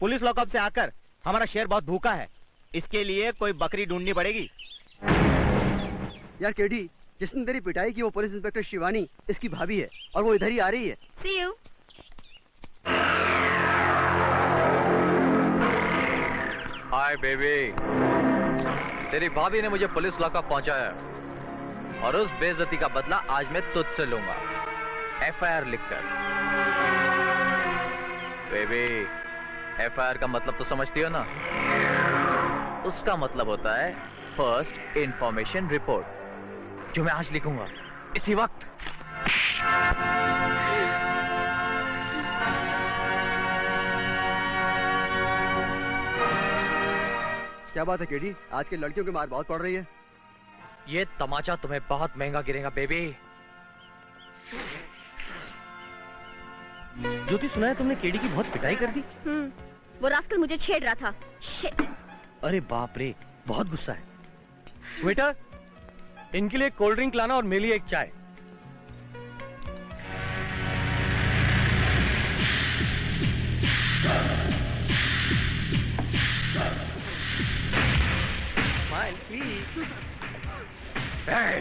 पुलिस लॉकअप से आकर हमारा शेर बहुत भूखा है, इसके लिए कोई बकरी ढूंढनी पड़ेगी। यार केडी, जिसने तेरी पिटाई की वो पुलिस इंस्पेक्टर शिवानी इसकी भाभी है और वो इधर ही आ रही है। See you. हाय बेबी, तेरी भाभी ने मुझे पुलिस लॉकअप पहुंचाया और उस बेइज्जती का बदला आज मैं तुझसे लूंगा, FIR लिखकर। बेबी, FIR का मतलब तो समझती हो ना? उसका मतलब होता है फर्स्ट इंफॉर्मेशन रिपोर्ट, जो मैं आज लिखूंगा इसी वक्त। क्या बात है केडी, आज के लड़कियों की मार बहुत पड़ रही है। ये तमाचा तुम्हें बहुत महंगा गिरेगा बेबी। ज्योति, सुना है तुमने केडी की बहुत पिटाई कर दी? वो रास्कल मुझे छेड़ रहा था। शिट। अरे बाप रे, बहुत गुस्सा है। वेटर, इनके लिए कोल्ड ड्रिंक लाना और मेरे लिए एक चाय। Smile, please. Hey!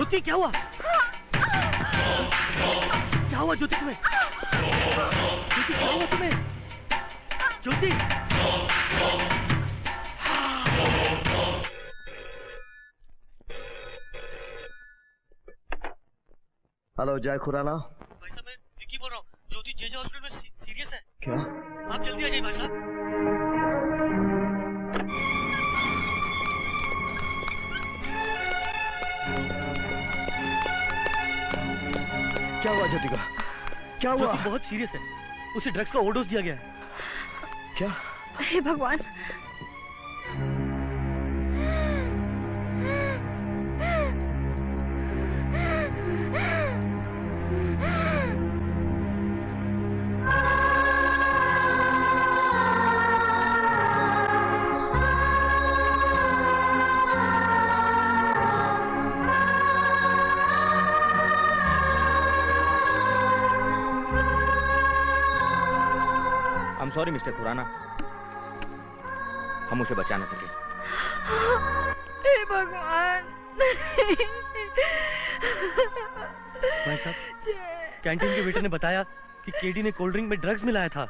ज्योति क्या हुआ? क्या हुआ ज्योति तुम्हें? ज्योति क्या हुआ तुम्हें? ज्योति हेलो जय खुराना। भाई साहब मैं विक्की बोल रहा हूँ। ज्योति जे हॉस्पिटल में सीरियस है। क्या? आप जल्दी आ जाइए भाई साहब। क्या हुआ ज्योति का? क्या हुआ? ज्योति बहुत सीरियस है। उसे ड्रग्स का ओवरडोज दिया गया है। क्या? हे भगवान। सॉरी मिस्टर खुराना, हम उसे बचा न सके। हे भगवान। भाई साहब, कैंटीन के वेटर ने बताया कि केडी ने कोल्ड ड्रिंक में ड्रग्स मिलाया था।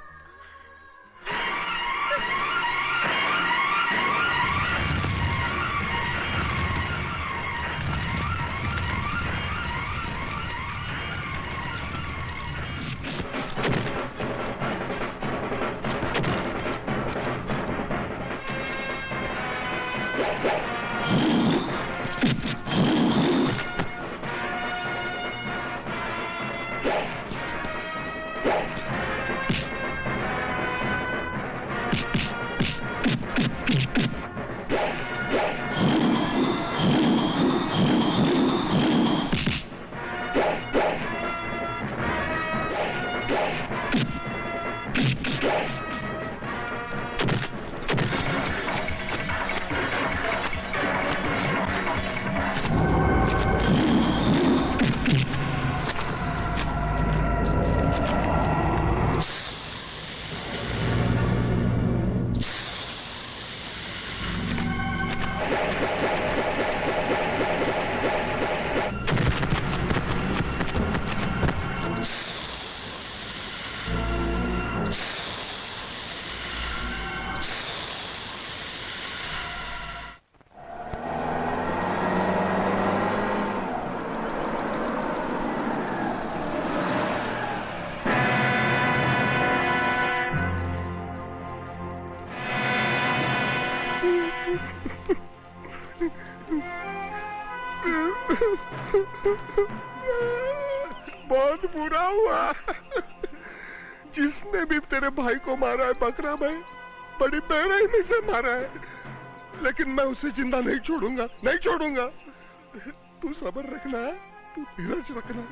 बहुत बुरा हुआ। जिसने भी तेरे भाई को मारा है बकरा भाई, बड़ी बेरहमी से मारा है, लेकिन मैं उसे जिंदा नहीं छोड़ूंगा, नहीं छोड़ूंगा। तू सब्र रखना, तू धीरज रखना।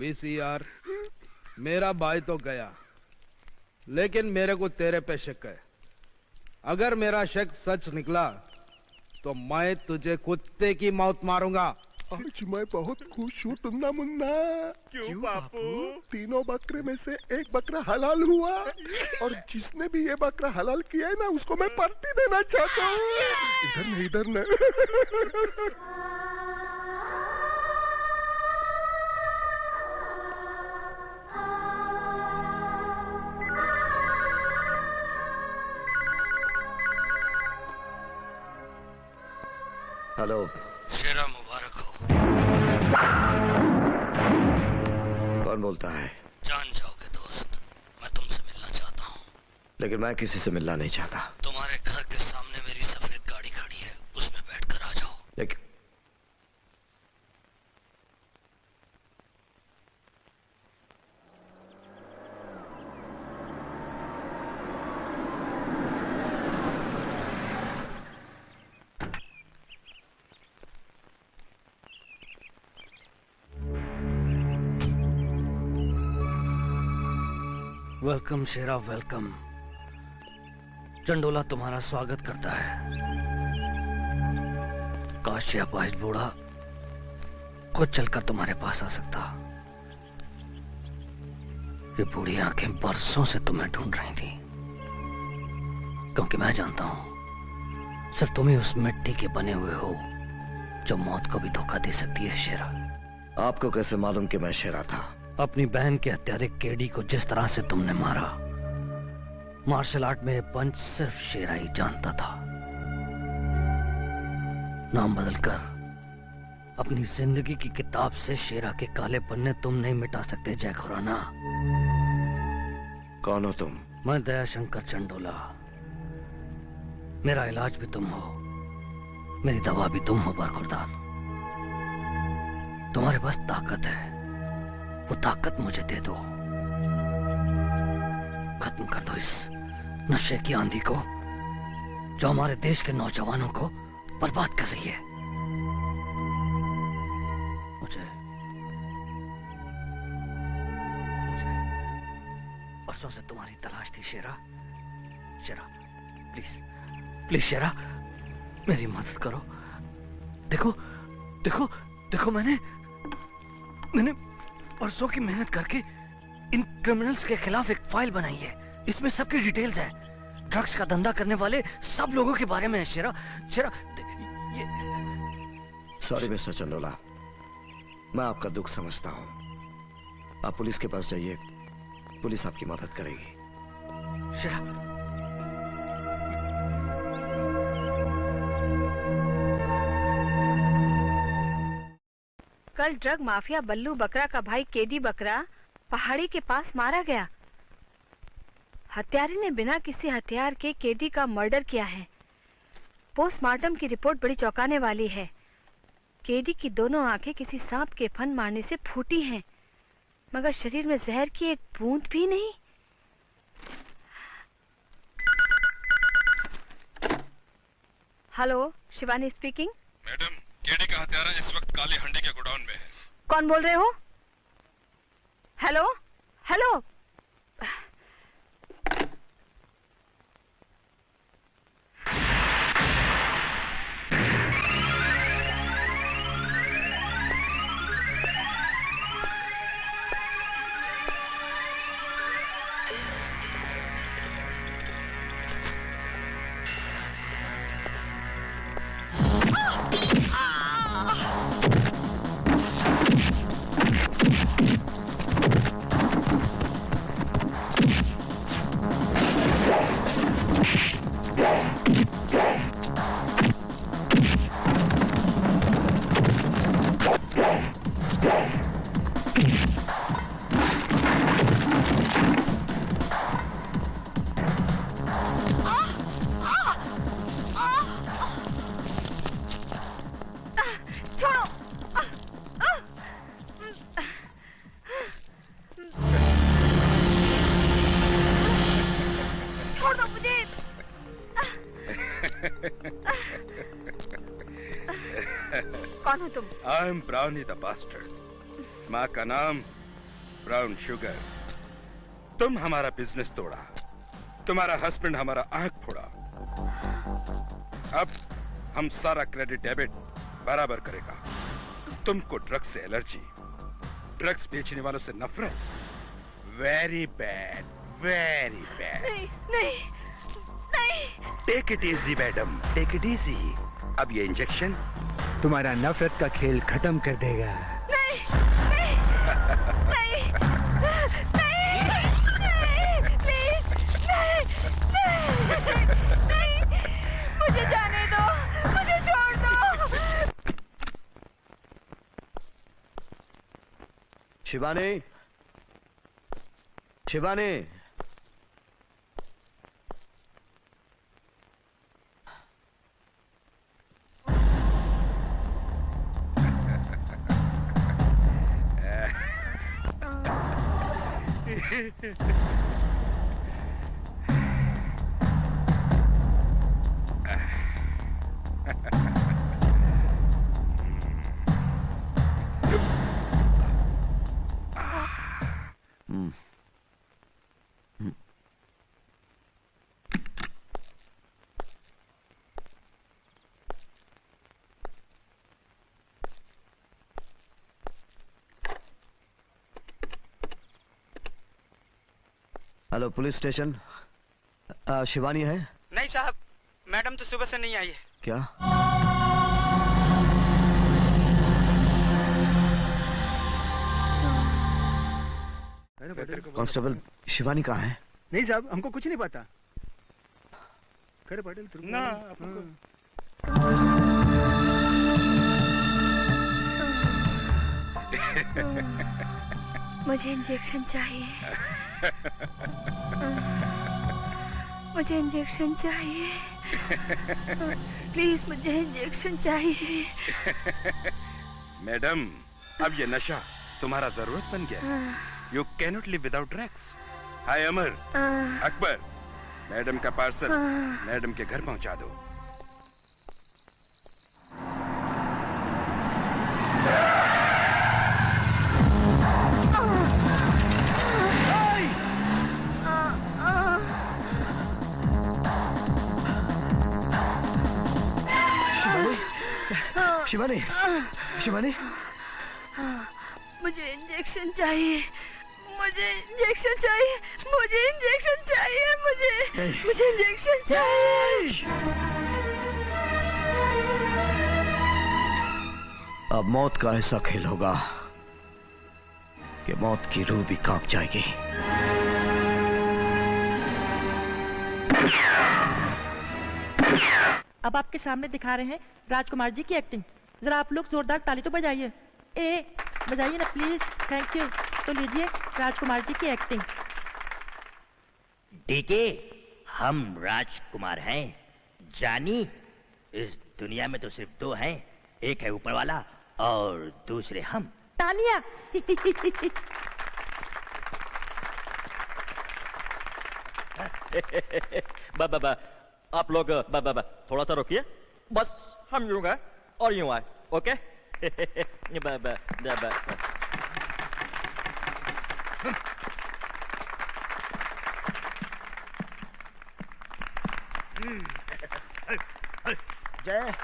VCR, मेरा भाई तो गया, लेकिन मेरे को तेरे पे शक है। अगर मेरा शक सच निकला तो मैं तुझे कुत्ते की मौत मारूंगा। आज मैं बहुत खुश हूँ टुन्ना मुन्ना। क्यों बापू? तीनों बकरे में से एक बकरा हलाल हुआ, और जिसने भी ये बकरा हलाल किया है ना, उसको मैं पार्टी देना चाहता हूँ। इधर नहीं। हेलो। शेरा मुबारक हो। कौन बोलता है? जान जाओगे दोस्त, मैं तुमसे मिलना चाहता हूँ। लेकिन मैं किसी से मिलना नहीं चाहता। तुम्हारे घर के सामने मेरी सफेद गाड़ी खड़ी है, उसमें बैठकर आ जाओ। लेकिन वेलकम शेरा, वेलकम। चंडोला तुम्हारा स्वागत करता है। काश यह अपाहिज बूढ़ा खुद चलकर तुम्हारे पास आ सकता। ये बूढ़ी आंखें बरसों से तुम्हें ढूंढ रही थी, क्योंकि मैं जानता हूं सिर्फ तुम ही उस मिट्टी के बने हुए हो जो मौत को भी धोखा दे सकती है। शेरा, आपको कैसे मालूम कि मैं शेरा था? अपनी बहन के हत्यारे केडी को जिस तरह से तुमने मारा, मार्शल आर्ट में पंच सिर्फ शेरा ही जानता था। नाम बदलकर अपनी जिंदगी की किताब से शेरा के काले पन्ने तुम नहीं मिटा सकते जय खुराना। कौन हो तुम? मैं दयाशंकर चंडोला। मेरा इलाज भी तुम हो, मेरी दवा भी तुम हो बरखुरदार। तुम्हारे पास ताकत है, वो ताकत मुझे दे दो। खत्म कर दो इस नशे की आंधी को जो हमारे देश के नौजवानों को बर्बाद कर रही है। परसों से तुम्हारी तलाश थी शेरा। शेरा, प्लीज प्लीज शेरा, मेरी मदद करो। देखो देखो देखो, मैंने परसों की मेहनत करके इन क्रिमिनल्स के खिलाफ एक फाइल बनाई है। इसमें सबकी डिटेल्स है, ड्रग्स का धंधा करने वाले सब लोगों के बारे में है। शेरा, शेरा, ये... सॉरी मिस्टर चंडोला, मैं आपका दुख समझता हूं। आप पुलिस के पास जाइए, पुलिस आपकी मदद करेगी। शेरा, कल ड्रग माफिया बल्लू बकरा का भाई केडी बकरा पहाड़ी के पास मारा गया। हत्यारे ने बिना किसी हथियार के केडी का मर्डर किया है। पोस्टमार्टम की रिपोर्ट बड़ी चौंकाने वाली है। केडी की दोनों आंखें किसी सांप के फन मारने से फूटी हैं, मगर शरीर में जहर की एक बूंद भी नहीं। Hello, Shivani speaking. Madam, KD का हत्यारा इस वक्त काली हंडी के गोडाउन में है। कौन बोल रहे हो? हेलो हेलो, कौन हो तुम? I am Brownie the bastard. माँ का नाम ब्राउन शुगर। तुम हमारा बिजनेस तोड़ा, तुम्हारा हस्बैंड हमारा आंख फोड़ा। अब हम सारा क्रेडिट डेबिट बराबर करेगा। तुमको ड्रग्स से एलर्जी, ड्रग्स बेचने वालों से नफरत। Very bad, very bad. नहीं नहीं नहीं। Take it easy madam, take it easy. अब ये इंजेक्शन तुम्हारा नफरत का खेल खत्म कर देगा। नहीं नहीं नहीं नहीं, प्लीज नहीं नहीं, मुझे जाने दो, मुझे छोड़ दो। Shivani, Shivani, hello police station, Shivani है? नहीं साहब, मैडम तो सुबह से नहीं आई है। क्या? कांस्टेबल, शिवानी कहाँ है? नहीं साहब, हमको कुछ नहीं पता। करे पटेल ना आपको मुझे इंजेक्शन चाहिए। मुझे इंजेक्शन चाहिए। प्लीज मुझे इंजेक्शन चाहिए। मैडम, अब ये नशा तुम्हारा जरूरत बन गया। You cannot live without drugs. Hi Amar, Akbar, madam का पार्सल मैडम के घर पहुंचा दो। शिवानी, शिवानी, मुझे इंजेक्शन चाहिए। मुझे इंजेक्शन चाहिए। मुझे इंजेक्शन चाहिए। मुझे इंजेक्शन चाहिए। अब मौत का ऐसा खेल होगा कि मौत की रूह भी कांप जाएगी। अब आपके सामने दिखा रहे हैं राजकुमार जी की एक्टिंग। जरा आप लोग जोरदार ताली तो बजाइए। बजाइए ना प्लीज। Thank you. तो लीजिए राजकुमार जी की एक्टिंग। डीके, हम राजकुमार हैं। जानी, इस दुनिया में तो सिर्फ दो हैं, एक है ऊपर वाला और दूसरे हम। तालियां। बा आप लोग थोड़ा सा रोकिए। बस हम यूं गए और यूं आए, ओके? जय,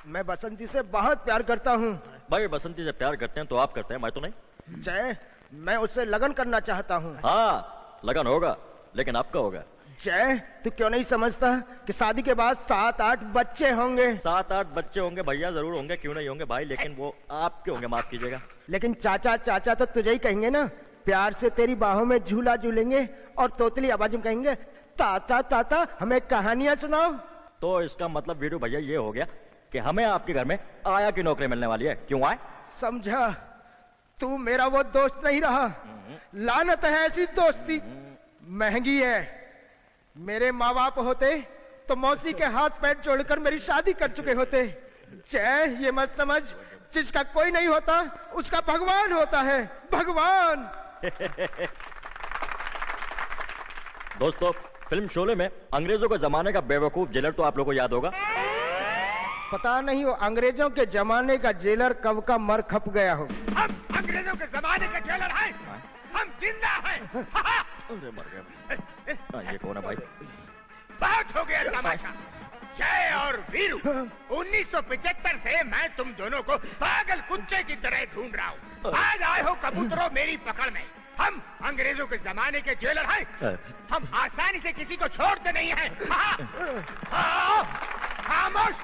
मैं बसंती से बहुत प्यार करता हूँ। भाई बसंती से प्यार करते हैं तो आप करते हैं, मैं तो नहीं। जय, मैं उससे लगन करना चाहता हूँ। हाँ, लगन होगा, लेकिन आपका होगा। जय, तू क्यों नहीं समझता कि शादी के बाद 7-8 बच्चे होंगे? 7-8 बच्चे होंगे भैया, जरूर होंगे, क्यों नहीं होंगे भाई, लेकिन वो आपके होंगे, माफ कीजिएगा। लेकिन चाचा चाचा तो तुझे ही कहेंगे ना। प्यार से तेरी बाहों में झूला झूलेंगे और तोतली आवाज में कहेंगे, ताता ताता हमें कहानियां सुनाओ। तो इसका मतलब वीरू भैया ये हो गया कि हमें आपके घर में आया की नौकरी मिलने वाली है। क्यों आए? समझा, तू मेरा वो दोस्त नहीं रहा। लानत है ऐसी दोस्ती, महंगी है। मेरे माँ बाप होते तो मौसी के हाथ पैर जोड़कर मेरी शादी कर चुके होते। जय, ये मत समझ, जिसका कोई नहीं होता उसका भगवान होता है, भगवान। दोस्तों, फिल्म शोले में अंग्रेजों के जमाने का बेवकूफ जेलर तो आप लोगों को याद होगा। पता नहीं वो अंग्रेजों के जमाने का जेलर कब का मर खप गया हो। हम अंग्रेजों के जमाने के जेलर हैं, हम जिंदा हैं। मर गया। ये कौन है भाई? बहुत हो गया तमाशा। जय और वीरू, 1975 से मैं तुम दोनों को पागल कुत्ते की तरह ढूंढ रहा हूँ। आज आए हो कबूतरों मेरी पकड़ में। हम अंग्रेजों के जमाने के जेलर हैं। हम आसानी से किसी को छोड़ते नहीं हैं। खामोश,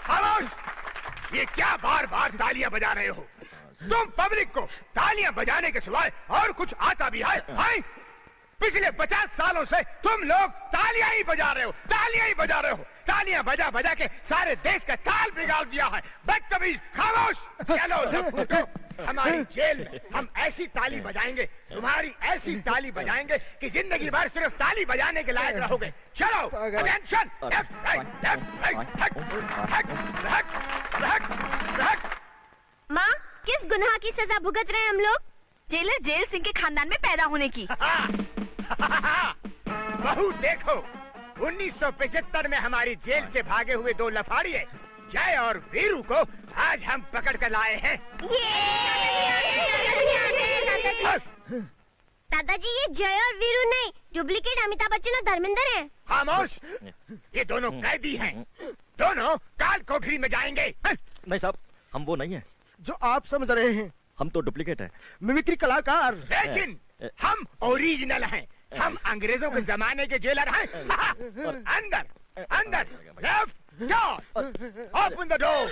खामोश। ये क्या बार बार तालियां बजा रहे हो? तुम पब्लिक को तालियां बजाने के सिवाय और कुछ आता भी है? पिछले 50 सालों से तुम लोग तालियां ही बजा रहे हो, तालियां ही बजा रहे हो। तालियां बजा बजा के सारे देश का ताल बिगाड़ दिया है। बदतमीज, खामोश। चलो लफूटो, हमारी जेल में हम ऐसी ताली बजाएंगे, तुम्हारी ऐसी ताली बजाएंगे कि जिंदगी भर सिर्फ ताली बजाने के लायक रहोगे। चलो, अटेंशन। माँ, किस गुनाह की सजा भुगत रहे हैं हम लोग? जेलर जेल सिंह के खानदान में पैदा होने की। बहू देखो, 1975 में हमारी जेल से भागे हुए 2 लफाड़िए जय और वीरू को आज हम पकड़ कर लाए हैं। दादाजी, ये जय और वीरू नहीं, डुप्लीकेट अमिताभ बच्चन और धर्मेंद्र हैं। खामोश, ये दोनों कैदी हैं। दोनों काल कोठरी में जाएंगे। नहीं साहब, हम वो नहीं है जो आप समझ रहे हैं। हम तो डुप्लीकेट हैं। मिमिक्री कलाकार। लेकिन हम ओरिजिनल हैं। हम अंग्रेजों के जमाने के जेलर हैं। अंदर अंदर, left door, open the door,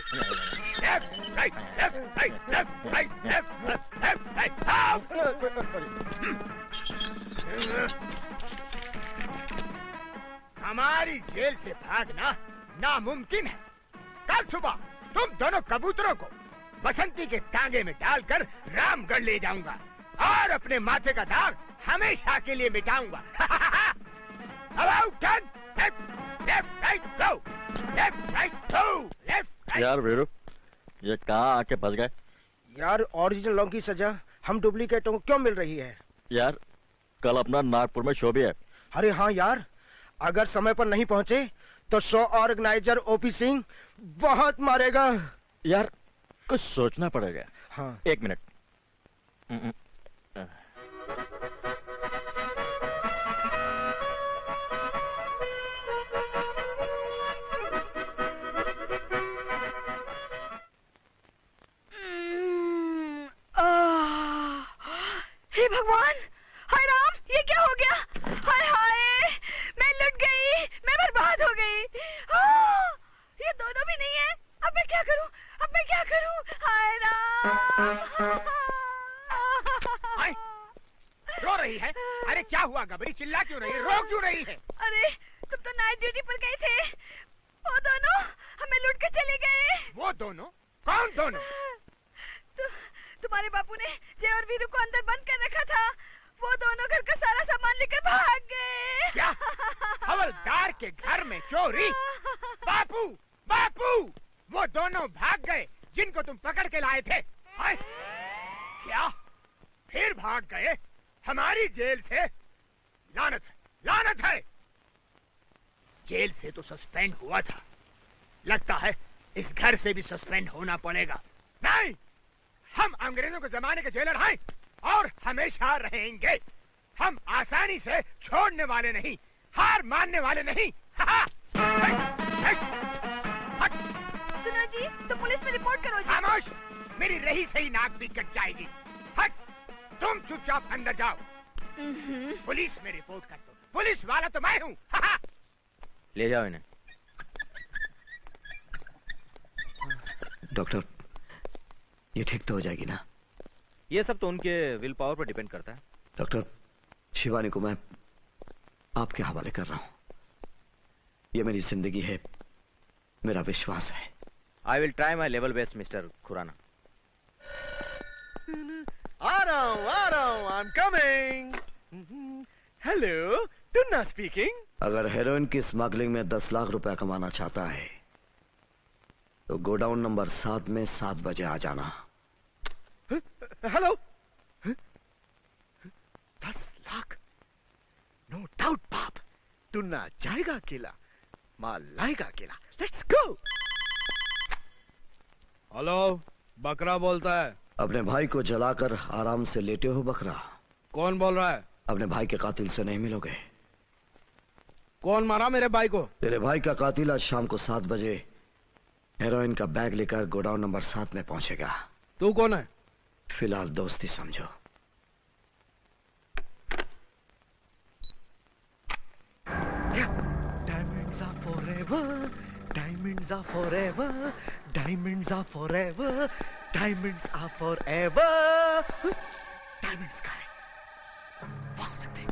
left right left right left right left right हमारी जेल से भागना नामुमकिन है। कल सुबह तुम दोनों कबूतरों को बसंती के तांगे में डालकर रामगढ़ ले जाऊंगा और अपने माथे का दाग हमेशा के लिए मिटाऊंगा। About 10, left, right, go, left, right, go, left, right. यार वीरू, ये कहाँ आके फंस गए? यार ओरिजिनलों की सजा हम डुप्लीकेटों को क्यों मिल रही है? यार कल अपना नागपुर में शो भी है। अरे हाँ यार, अगर समय पर नहीं पहुँचे तो शो ऑर्गेनाइजर ओपी सिंह बहुत मारेगा। यार कुछ सोचना पड़ेगा। हाँ। एक मिनट। हे भगवान, हाय राम, ये क्या हो गया? हाय हाय, मैं लुट गई, मैं बर्बाद हो गई। ये दोनों भी नहीं है। अब मैं क्या करूं? अब मैं क्या करूं? हाय राम। रो रही है? अरे क्या हुआ गबरी, चिल्ला क्यों रही है, रो क्यों रही है? अरे तुम तो नाइट ड्यूटी पर गए थे, वो दोनों हमें लूट के चले गए। वो दोनों? कौन दोनों? तुम्हारे बापू ने जय और वीरू को अंदर बंद कर रखा था। वो दोनों घर का सारा सामान लेकर भाग गए। क्या? हवलदार के घर में चोरी? बापू, बापू, वो दोनों भाग गए जिनको तुम पकड़ के लाए थे। हाय, क्या? फिर भाग गए हमारी जेल से? लानत है, लानत है। जेल से तो सस्पेंड हुआ था, लगता है इस घर से भी सस्पेंड होना पड़ेगा। नहीं, हम अंग्रेजों के जमाने के जेलर हैं और हमेशा रहेंगे। हम आसानी से छोड़ने वाले नहीं, हार मानने वाले नहीं। सुनो जी, तो पुलिस में रिपोर्ट करो जी। खामोश, मेरी रही सही नाक भी कट जाएगी। हट, तुम चुपचाप अंदर जाओ। पुलिस में रिपोर्ट कर दो, पुलिस वाला तो मैं हूँ। ले जाओ इन्हें। डॉक्टर, ये ठीक तो हो जाएगी ना? ये सब तो उनके विल पावर पर डिपेंड करता है। डॉक्टर, शिवानी को मैं आपके हवाले कर रहा हूँ। ये मेरी जिंदगी है, मेरा विश्वास है। I will try my level best mister Khurana. आ रहा हूँ, I am coming. Hello, Tunna speaking. अगर हेरोइन की स्मगलिंग में 10 लाख रुपया कमाना चाहता है तो गोडाउन नंबर 7 में 7 बजे आ जाना। हेलो, 10 लाख? नो डाउट बाप, टुन्ना जाएगा अकेला, माल लाएगा अकेला। Let's go. हेलो, बकरा बोलता है। अपने भाई को जलाकर आराम से लेटे हो बकरा? कौन बोल रहा है? अपने भाई के कातिल से नहीं मिलोगे। कौन मारा मेरे भाई को? तेरे भाई का कातिल आज शाम को 7 बजे हेरोइन का बैग लेकर गोडाउन नंबर 7 में पहुंचेगा। तू कौन है? फिलहाल दोस्ती समझो। Diamonds are forever, diamonds are forever, diamonds are forever, diamonds are forever. Diamonds का है, वाह सकते।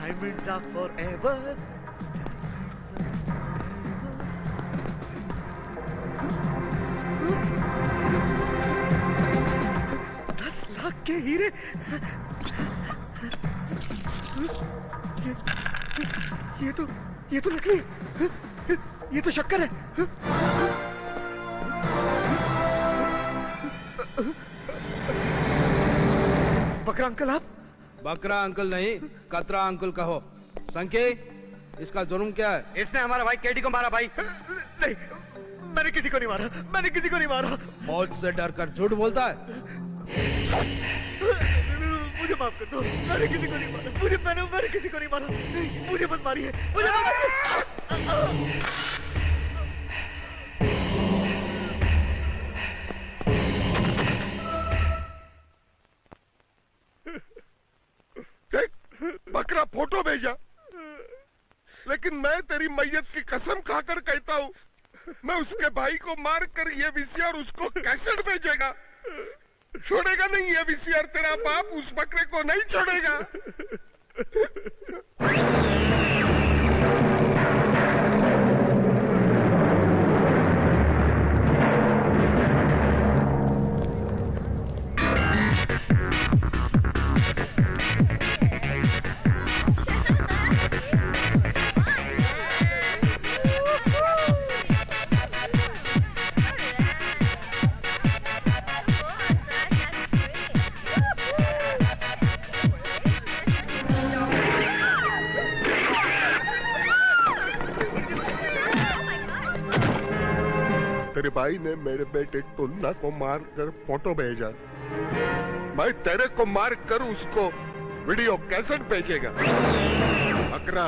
Diamonds are forever. के हीरे। ये तो नकली है। ये तो शक्कर है। बकरा अंकल आप? बकरा अंकल नहीं, कतरा अंकल कहो। संके, इसका जुर्म क्या है? इसने हमारा भाई केडी को मारा। भाई नहीं, मैंने किसी को नहीं मारा, मैंने किसी को नहीं मारा। मौत से डर कर झूठ बोलता है। मुझे माफ कर दो, मैंने किसी को नहीं मारा। मैंने किसी को नहीं मारा। मुझे मत मारिए, मुझे माफ बकरा तेरा फोटो भेजा, लेकिन मैं तेरी मैयत की कसम खाकर कहता हूँ, मैं उसके भाई को मार कर ये वीसीआर उसको कैसेट भेजेगा। छोड़ेगा नहीं ये वीसीआर, तेरा बाप उस बकरे को नहीं छोड़ेगा। तेरे भाई ने मेरे बेटे टुन्ना को मारकर फोटो भेजा, मैं तेरे को मारकर उसको वीडियो कैसेट भेजेगा। अकरा,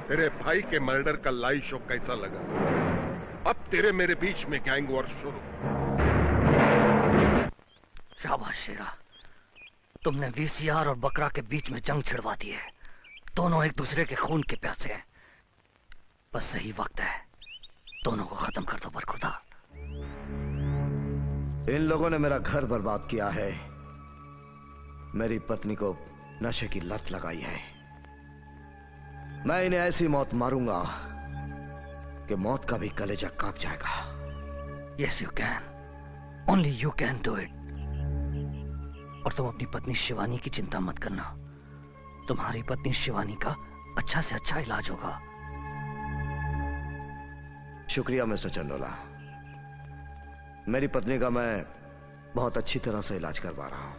तेरे भाई के मर्डर का लाइव शो कैसा लगा? अब तेरे मेरे बीच में गैंग वॉर शुरू। शाबाश शेरा, तुमने वीसीआर और बकरा के बीच में जंग छिड़वा दी है। दोनों एक दूसरे के खून के प्यासे हैं। बस सही वक्त है, दोनों को खत्म कर दो बरखुदा। इन लोगों ने मेरा घर बर्बाद किया है, मेरी पत्नी को नशे की लत लगाई है। मैं इन्हें ऐसी मौत मारूंगा कि मौत का भी कलेजा कांप जाएगा। Yes you can, only you can do it. और तुम अपनी पत्नी शिवानी की चिंता मत करना, तुम्हारी पत्नी शिवानी का अच्छा से अच्छा इलाज होगा। शुक्रिया मिस्टर चंडोला, मेरी पत्नी का मैं बहुत अच्छी तरह से इलाज करवा रहा हूं।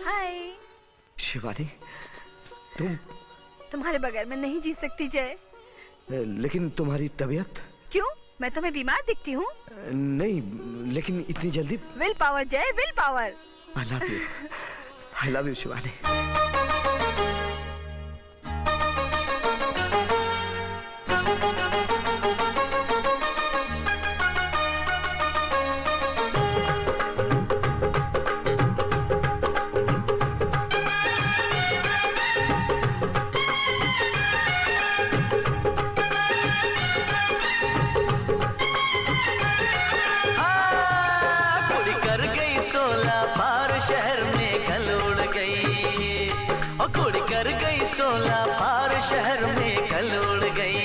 हाय शिवानी, तुम्हारे बगैर मैं नहीं जी सकती जय। लेकिन तुम्हारी तबीयत? क्यों, मैं तुम्हें बीमार दिखती हूँ? नहीं, लेकिन इतनी जल्दी? विल पावर जय, will power. I love you Shivani. कुड़ी कर गई 16 पार शहर में कल उड़ गई।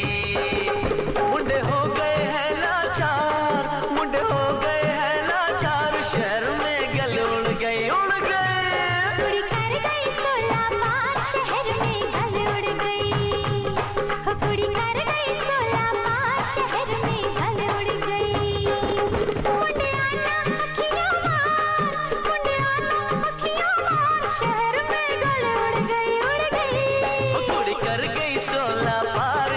मुंडे हो गए हैं लाचार, मुंडे हो गए हैं लाचार, शहर में गल उड़ गई, उड़ गए। कुड़ी कर गई 16 पार शहर में गल उड़ गई। कुड़ी कर गई 16 पार शहर में गल उड़ गई। मुंडे आना मक्खियां मार, मुंडे आना मक्खियां मार, शहर में गल उड़ गई, उड़ गई। कुड़ी कर गई 16 पार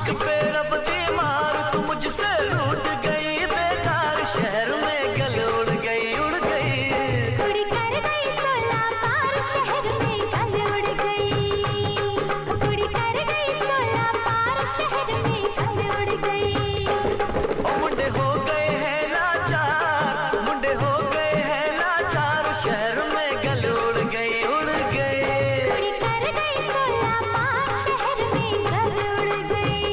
आशिक पे रब बीमार, तू मुझसे रूठ गई बेकार, शहर में गल उड़ गई उड़ गई। कुड़ी कर गई सोला पार शहर में गल उड़ गई, कुड़ी कर गई सोला पार शहर में गल उड़ गई। ओ मुंडे हो गए हैं लाचार, मुंडे हो गए हैं लाचार, शहर में गल उड़ गई उड़ गई। कुड़ी कर गई सोला पार शहर में गल उड़ गई,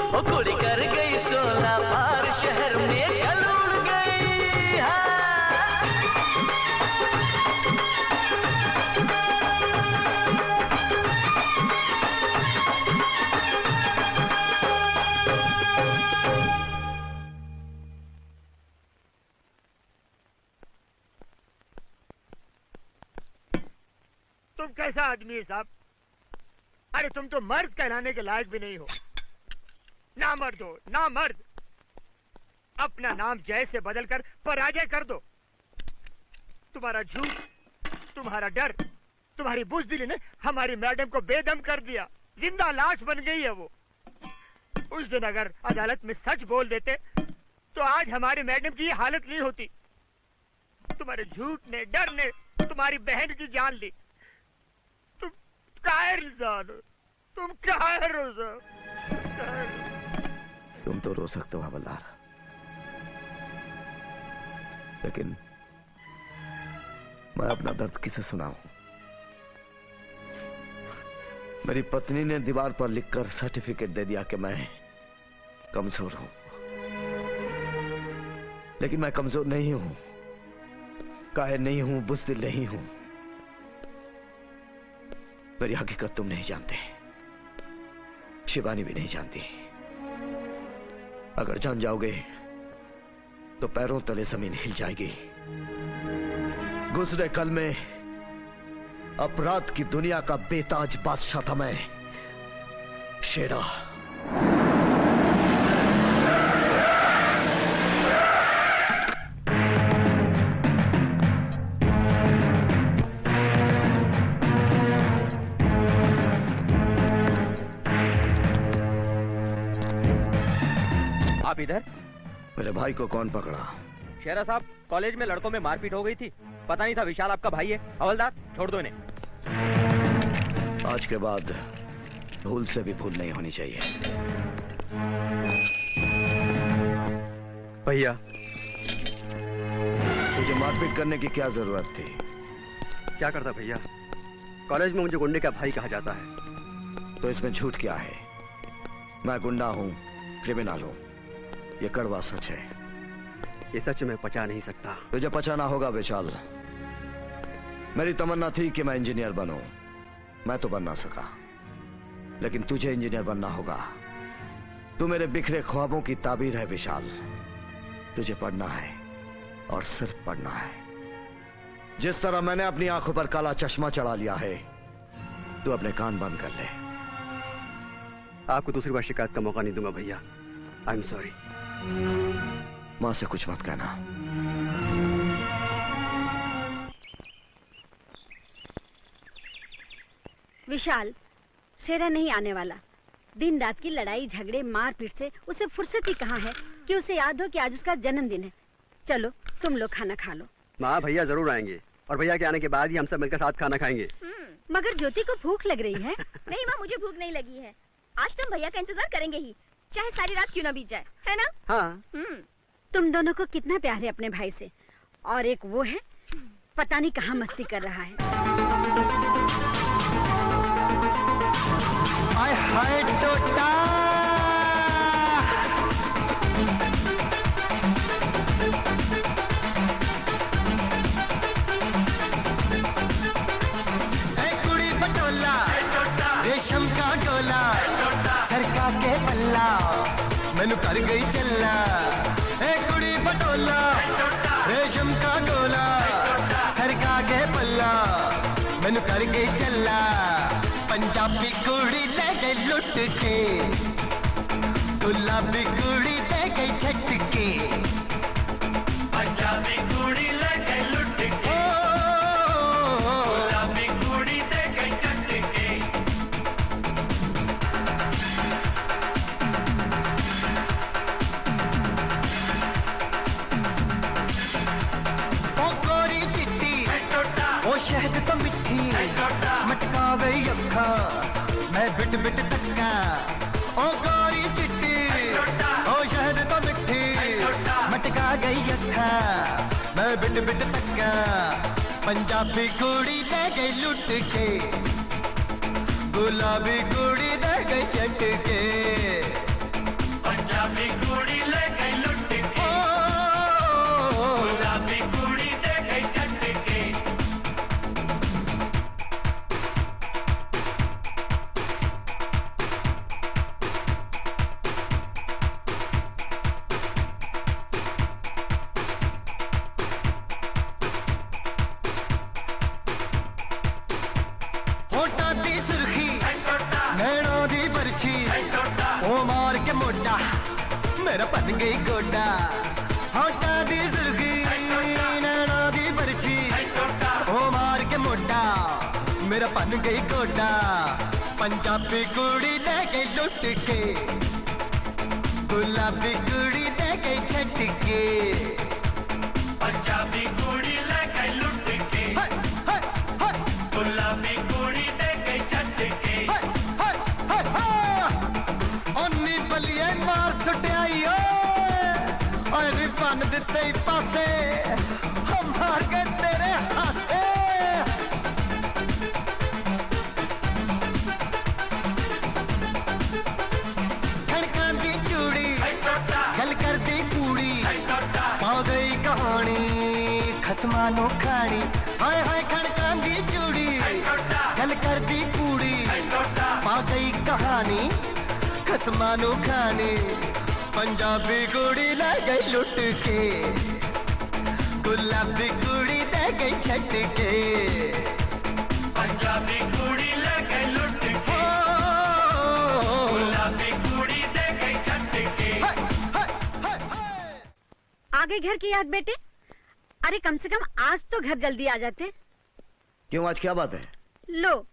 ओ कुड़ी कर गई 16 पार शहर में गल उड़ गई। तुम कैसा आदमी है साहब? अरे तुम तो मर्द कहलाने के लायक भी नहीं हो। ना मर्द हो ना मर्द। अपना नाम जय से बदलकर पराजय कर दो। तुम्हारा झूठ, तुम्हारा डर, तुम्हारी बुज़दिली ने हमारी मैडम को बेदम कर दिया। जिंदा लाश बन गई है वो। उस दिन अगर अदालत में सच बोल देते तो आज हमारी मैडम की ये हालत नहीं होती। तुम्हारे झूठ ने, डर ने तुम्हारी बहन की जान ली। तुम कायर इंसान हो, तुम कायर हो साहब। तुम तो रो सकते हो हवलदार, लेकिन मैं अपना दर्द किसे सुनाऊं? मेरी पत्नी ने दीवार पर लिखकर सर्टिफिकेट दे दिया कि मैं कमजोर हूं, लेकिन मैं कमजोर नहीं हूं, कायर नहीं हूं, बुज़दिल नहीं हूं। मेरी हकीकत तुम नहीं जानते, शिवानी भी नहीं जानती। अगर जान जाओगे तो पैरों तले जमीन हिल जाएगी। गुजरे कल में अपराध की दुनिया का बेताज बादशाह था मैं, शेरा। आप इधर? मेरे भाई को कौन पकड़ा? शेरा साहब, कॉलेज में लड़कों में मारपीट हो गई थी, पता नहीं था विशाल आपका भाई है। हवलदार, छोड़ दो इन्हें। आज के बाद भूल से भी भूल नहीं होनी चाहिए। भैया, तुझे मारपीट करने की क्या जरूरत थी? क्या करता भैया, कॉलेज में मुझे गुंडे का भाई कहा जाता है। तो इसमें झूठ क्या है? मैं गुंडा हूं, क्रिमिनल हूं, ये कड़वा सच है। ये सच मैं पचा नहीं सकता। तुझे पचाना होगा विशाल। मेरी तमन्ना थी कि मैं इंजीनियर बनूं, मैं तो बन ना सका, लेकिन तुझे इंजीनियर बनना होगा। तू मेरे बिखरे ख्वाबों की ताबीर है विशाल। तुझे पढ़ना है और सिर्फ पढ़ना है। जिस तरह मैंने अपनी आंखों पर काला चश्मा चढ़ा लिया है, तू अपने कान बंद कर ले। आपको दूसरी बार शिकायत का मौका नहीं दूंगा भैया। I am sorry. मां से कुछ मत कहना। विशाल, शेरा नहीं आने वाला। दिन रात की लड़ाई झगड़े मारपीट से उसे फुर्सत ही कहाँ है कि उसे याद हो कि आज उसका जन्मदिन है। चलो तुम लोग खाना खा लो। माँ भैया जरूर आएंगे और भैया के आने के बाद ही हम सब मिलकर साथ खाना खाएंगे। मगर ज्योति को भूख लग रही है। नहीं माँ, मुझे भूख नहीं लगी है। आज तुम भैया का इंतजार करेंगे ही, चाहे सारी रात क्यों ना बीत जाए, है ना? हाँ। तुम दोनों को कितना प्यार है अपने भाई से, और एक वो है पता नहीं कहाँ मस्ती कर रहा है। हाय हाय टोटा, कुड़ी पटोला, रेशम का डोला, सरका के पल्ला, मैनू कर गई चल्ला। कुड़ी पटोला, रेशम का डोला, सरका के पल्ला, मैनू कर गई चल्ला। पंजाबी कुड़ी ले गई लुट के, गुलाबी कुड़ी दे गई झटके। पंजाबी कुड़ी ले गई लुट के, गुलाबी कुड़ी दे गई झटके। बिट बिट तक्का ओ गोरी चिट्टी ओ शहद तो मिट्टी मटका गई अखा मैं बिट बिट तक्का पंजाबी कुड़ी ले गई लुट के गुलाबी कुड़ी ले गई चट के पंजाबी कुड़ी ले गई लुट के गुलाबी कुड़ी ले गई चट के होटा दी सुर्खी नैनों दी बरछी ओ मार के मोटा मेरा बन गई गोडा होटा दी सुर्खी नैनों दी बरछी ओ मार के मोटा मेरा बन गई गोडा पंजाबी कुड़ी ले गई लुट के गुलाबी कुड़ी ले गई झट के पंजाबी कुड़ी ले गई लुट के गुलाबी कुड़ी ले गई झट के ओनी बलिए मार सुटियाई ओए रिबन दिते ही पासे हम मार के तेरे हाथे खड़कां दी चूड़ी गल कर दी कूड़ी पा गई कहानी खसमानो खानी हाय हाय खड़कां दी चूड़ी गल कर दी कूड़ी पा गई कहानी खसमानो खानी पंजाबी कुड़ी ले गई लुट के गुलाबी कुड़ी ले गई छट के पंजाबी कुड़ी ले गई लुट के गुलाबी कुड़ी ले गई छट के आ गई घर की याद बेटे? अरे कम से कम आज तो घर जल्दी आ जाते। क्यों, आज क्या बात है? लो,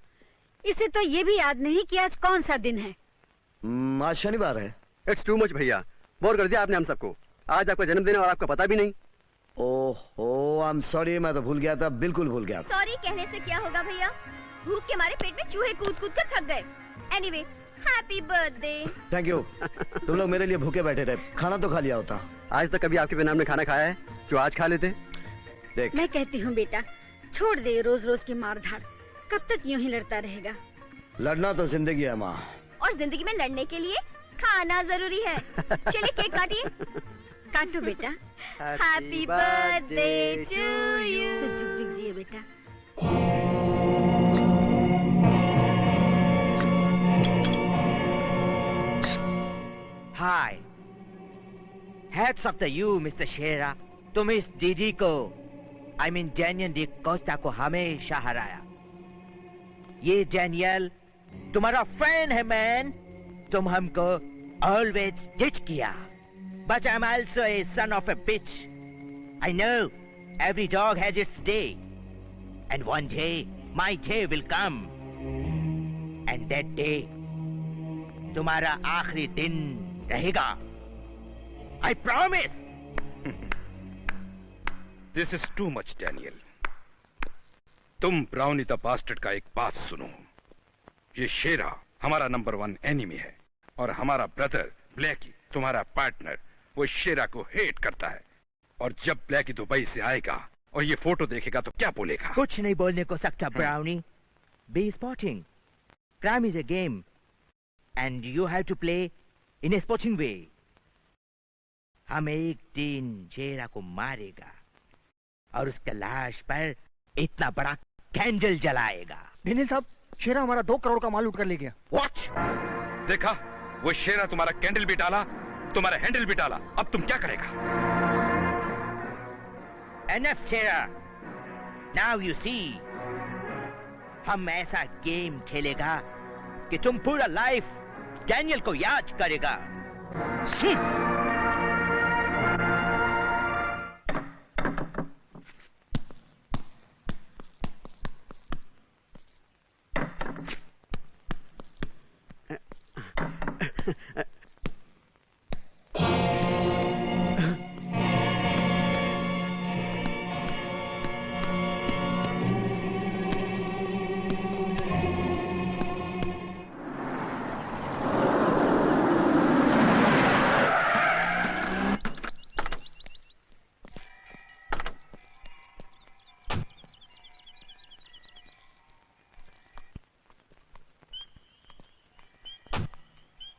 इसे तो ये भी याद नहीं कि आज कौन सा दिन है। आज शनिवार है। इट्स टू मच भैया, बोर कर दिया आपने हम सबको। आज आपका जन्मदिन है और आपका पता भी नहीं। ओहो, आई एम सॉरी, मैं तो भूल गया था, बिल्कुल भूल गया था। सॉरी कहने से क्या होगा भैया, भूख के मारे पेट में चूहे कूद कूद कर थक गए। Anyway, happy birthday. Thank you. तुम लोग मेरे लिए भूखे बैठे थे, खाना तो खा लिया होता। आज तक कभी आपके बिना हमने खाना खाया है जो आज खा लेते? देख, मैं कहती हूँ बेटा, छोड़ दे रोज रोज की मार धाड़, कब तक यूं ही लड़ता रहेगा? लड़ना तो जिंदगी है माँ, और जिंदगी में लड़ने के लिए खाना जरूरी है। चलिए केक काटिए। काटो बेटा। Happy birthday to you. तो जुग जुग जिए बेटा। Hi, hats off the you mister Shera. तुम इस दीदी को, I mean Daniel D'Costa को हमेशा हराया। ये डैनियल तुम्हारा फ्रेंड है मैन। तुम हमको ऑलवेज हिट किया, but I am also a son of a bitch. I know every dog has its day, and one day my day will come, and that day तुम्हारा आखिरी दिन रहेगा। I promise. This is too much Daniel. तुम Brownie the bastard का एक बात सुनो, ये शेरा हमारा नंबर 1 एनिमी है, और हमारा ब्रदर ब्लैकी तुम्हारा पार्टनर, वो शेरा को हेट करता है। और जब ब्लैकी दुबई से आएगा और ये फोटो देखेगा तो क्या बोलेगा? कुछ नहीं बोलने को सकता Brownie. Be sporting. Crime is a game and you have to play in a sporting way. हम एक दिन शेरा को मारेगा और उसके लाश पर इतना बड़ा कैंडल जलाएगा। डेनियल साहब, शेरा हमारा 2 करोड़ का माल उठ कर ले गया। वॉच, देखा, वो शेरा तुम्हारा कैंडल भी डाला, तुम्हारा हैंडल भी डाला। अब तुम क्या करेगा? Enough, Shera. Now you see, हम ऐसा गेम खेलेगा कि तुम पूरा लाइफ डैनियल को याद करेगा।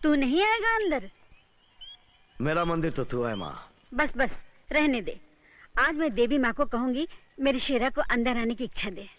तू नहीं आएगा अंदर? मेरा मंदिर तो तू है माँ। बस बस रहने दे। आज मैं देवी माँ को कहूंगी मेरी शेरा को अंदर आने की इच्छा दे।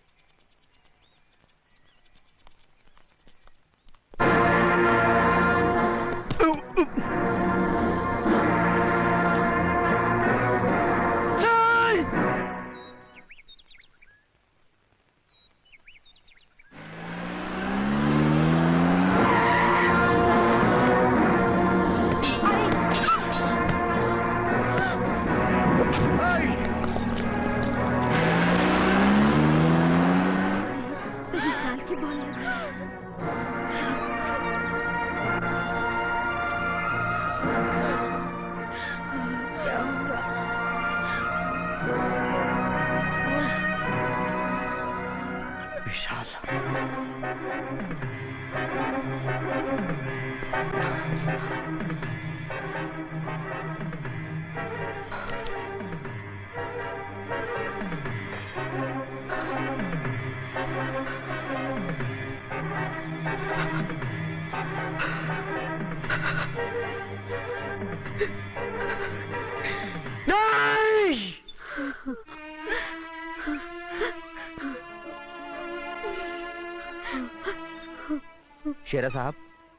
शेरा साहब,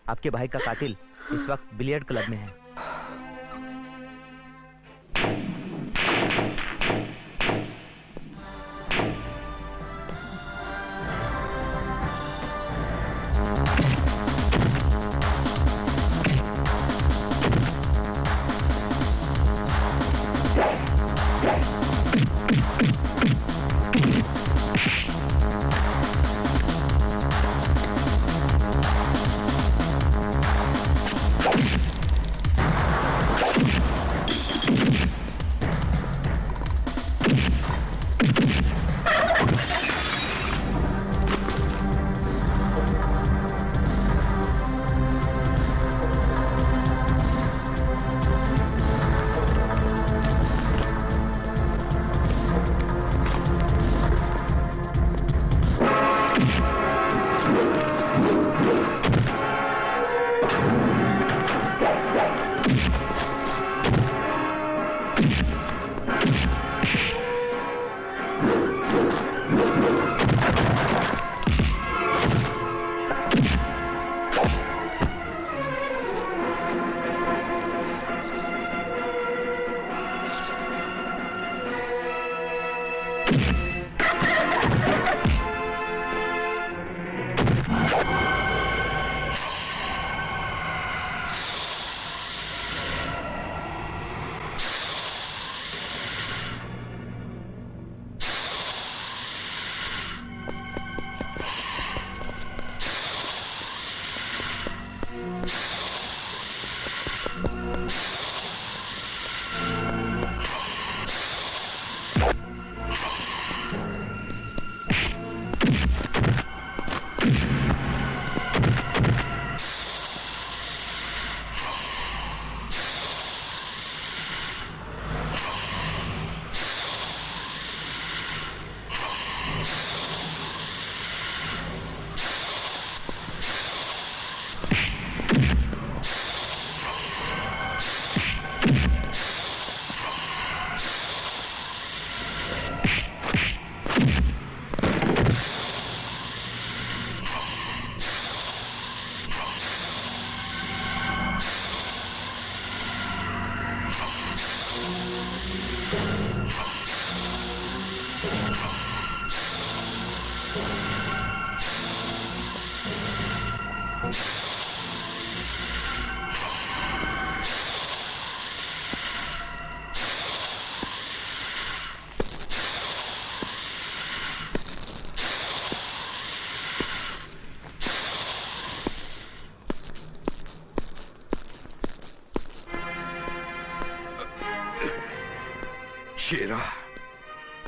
आपके भाई का कातिल इस वक्त बिलियर्ड क्लब में है। शेरा,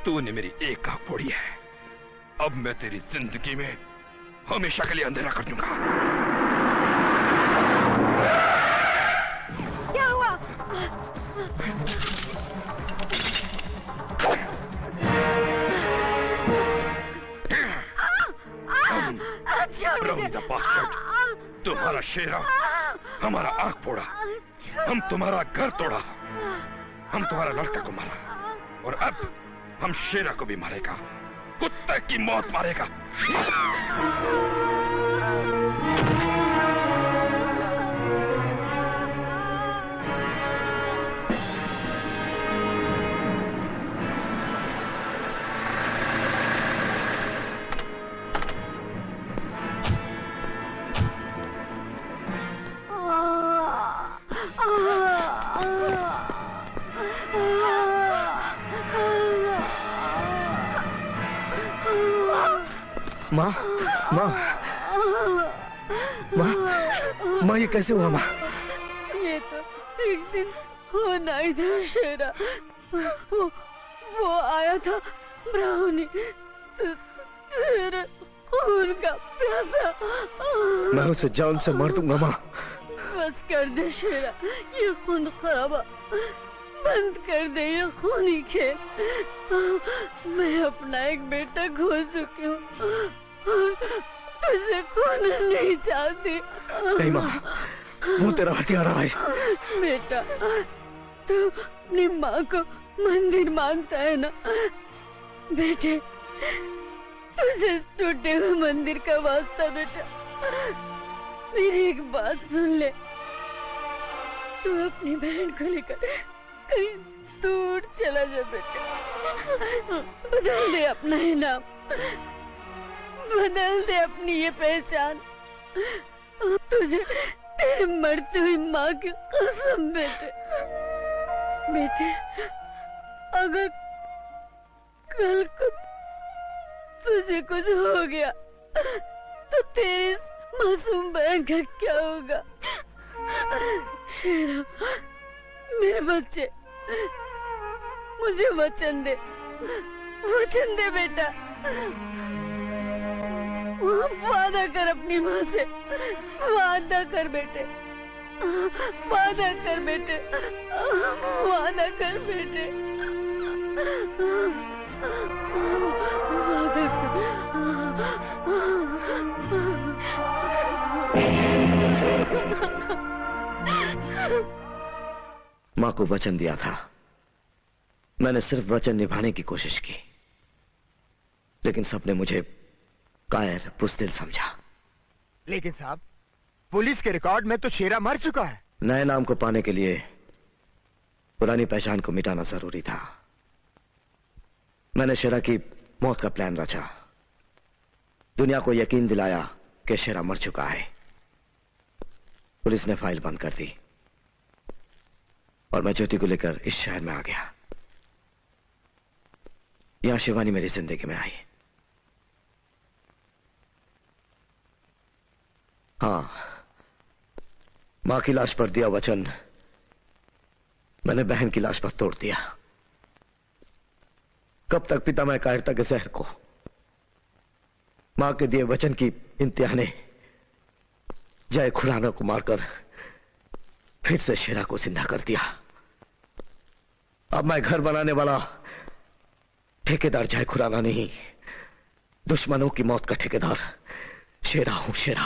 तूने मेरी एक आंख फोड़ी है। अब मैं तेरी जिंदगी में हमेशा के लिए अंधेरा कर दूंगा। क्या हुआ? Run the bastard! तुम्हारा शेरा हमारा आंख फोड़ा, हम तुम्हारा घर तोड़ा, हम तुम्हारा लड़का को मारा, और अब हम शेरा को भी मारेगा, कुत्ते की मौत मारेगा। माँ, माँ, माँ, माँ, ये कैसे हुआ माँ? ये तो एक दिन होना ही था शेरा। वो आया था ब्राउनी, तेरे खून का प्यासा। मैं उसे जान से मार दूंगा माँ। बस कर दे शेरा, ये खून खराबा बंद कर दे, ये खूनी खेल। मैं अपना एक बेटा खो चुकी हूँ, तुझे खोना नहीं चाहती। नहीं माँ, वो तेरा हथियार है। बेटा, तू अपनी माँ को मंदिर मानता है ना? बेटे, तुझे इस टूटे हुए मंदिर का वास्ता बेटा। मेरी एक बात सुन ले, तू अपनी बहन को लेकर कहीं दूर चला जा बेटा। बदल दे अपना ही नाम, बदल दे अपनी ये पहचान। तुझे तेरे मरती हुई माँ की कसम बेटे। बेटे, अगर कल को तुझे कुछ हो गया तो तेरी मासूम बहन का क्या होगा? शेरा, मेरे बच्चे, मुझे वचन दे, वचन दे बेटा। वादा कर अपनी माँ से, वादा कर बेटे, वादा कर बेटे, वादा कर बेटे, वादा कर। माँ को वचन दिया था, मैंने सिर्फ वचन निभाने की कोशिश की, लेकिन सबने मुझे कायर बुज़दिल समझा। लेकिन साहब, पुलिस के रिकॉर्ड में तो शेरा मर चुका है। नए नाम को पाने के लिए पुरानी पहचान को मिटाना जरूरी था। मैंने शेरा की मौत का प्लान रचा, दुनिया को यकीन दिलाया कि शेरा मर चुका है। पुलिस ने फाइल बंद कर दी और मैं ज्योति को लेकर इस शहर में आ गया। यहां शिवानी मेरी जिंदगी में आई। हाँ, मां की लाश पर दिया वचन मैंने बहन की लाश पर तोड़ दिया। कब तक पिता मैं कायरता के जहर को? मां के दिए वचन की इंतहा ने जय खुराना को मारकर फिर से शेरा को जिंदा कर दिया। अब मैं घर बनाने वाला ठेकेदार जय खुराना नहीं, दुश्मनों की मौत का ठेकेदार शेरा हूं, शेरा।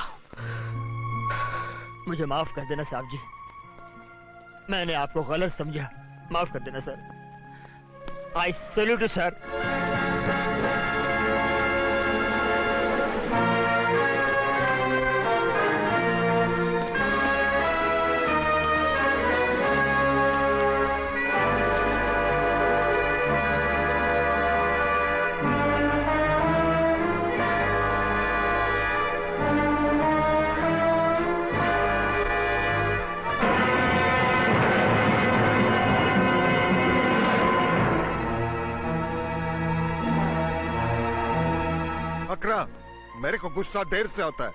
मुझे माफ कर देना साहब जी, मैंने आपको गलत समझा, माफ कर देना sir. I salute you sir. अकरा, मेरे को गुस्सा देर से आता है,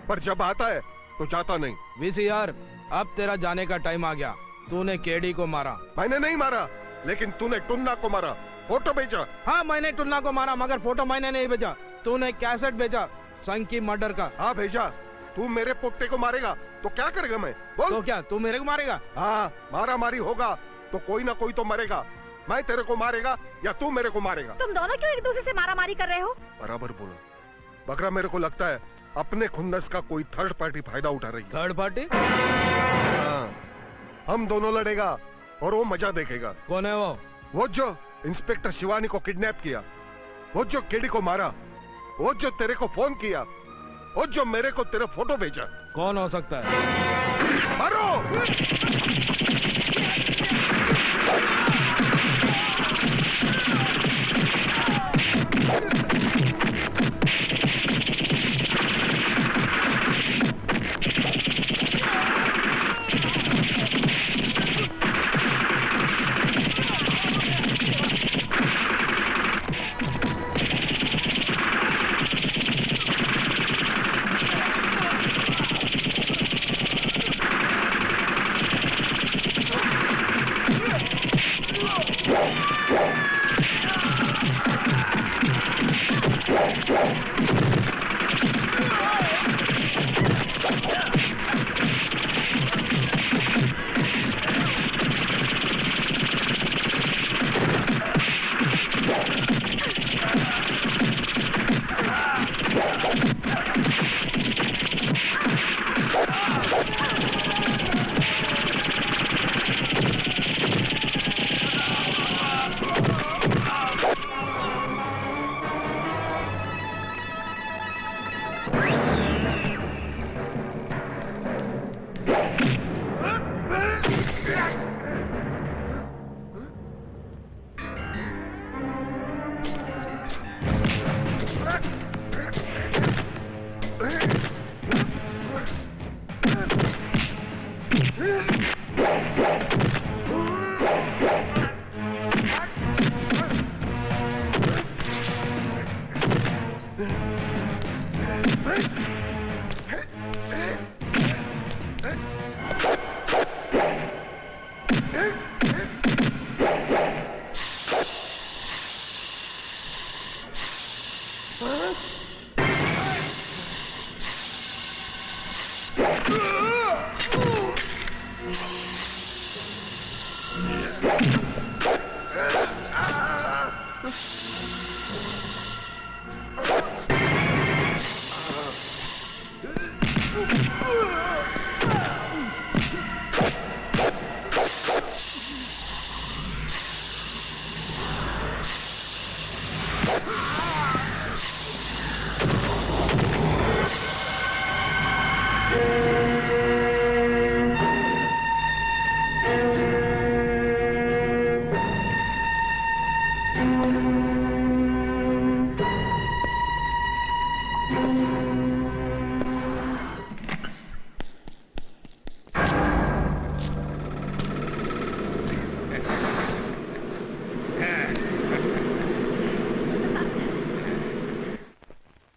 पर जब आता है तो जाता नहीं। वीसीआर, अब तेरा जाने का टाइम आ गया। तूने केडी को मारा। मैंने नहीं मारा, लेकिन तूने टुन्ना को मारा, फोटो भेजा। हाँ, मैंने टुन्ना को मारा, मगर फोटो मैंने नहीं भेजा। तूने कैसेट भेजा संकी मर्डर का। हाँ भेजा। तू मेरे पोते को मारेगा तो क्या करेगा मैं? बोल। तो क्या तू मेरे को मारेगा? हाँ, मारा मारी होगा तो कोई ना कोई तो मरेगा। मैं तेरे को मारेगा या तू मेरे को मारेगा? तुम दोनों क्यों एक दूसरे से मारा मारी कर रहे हो? बराबर बोलो बकरा। मेरे को लगता है अपने खुन्नस का कोई थर्ड पार्टी फायदा उठा रही है। Third party? हाँ, हम दोनों लड़ेगा और वो मजा देखेगा। कौन है वो? वो जो इंस्पेक्टर शिवानी को किडनैप किया, वो जो केडी को मारा, वो जो तेरे को फोन किया, वो जो मेरे को तेरा फोटो भेजा। कौन हो सकता है? मारो!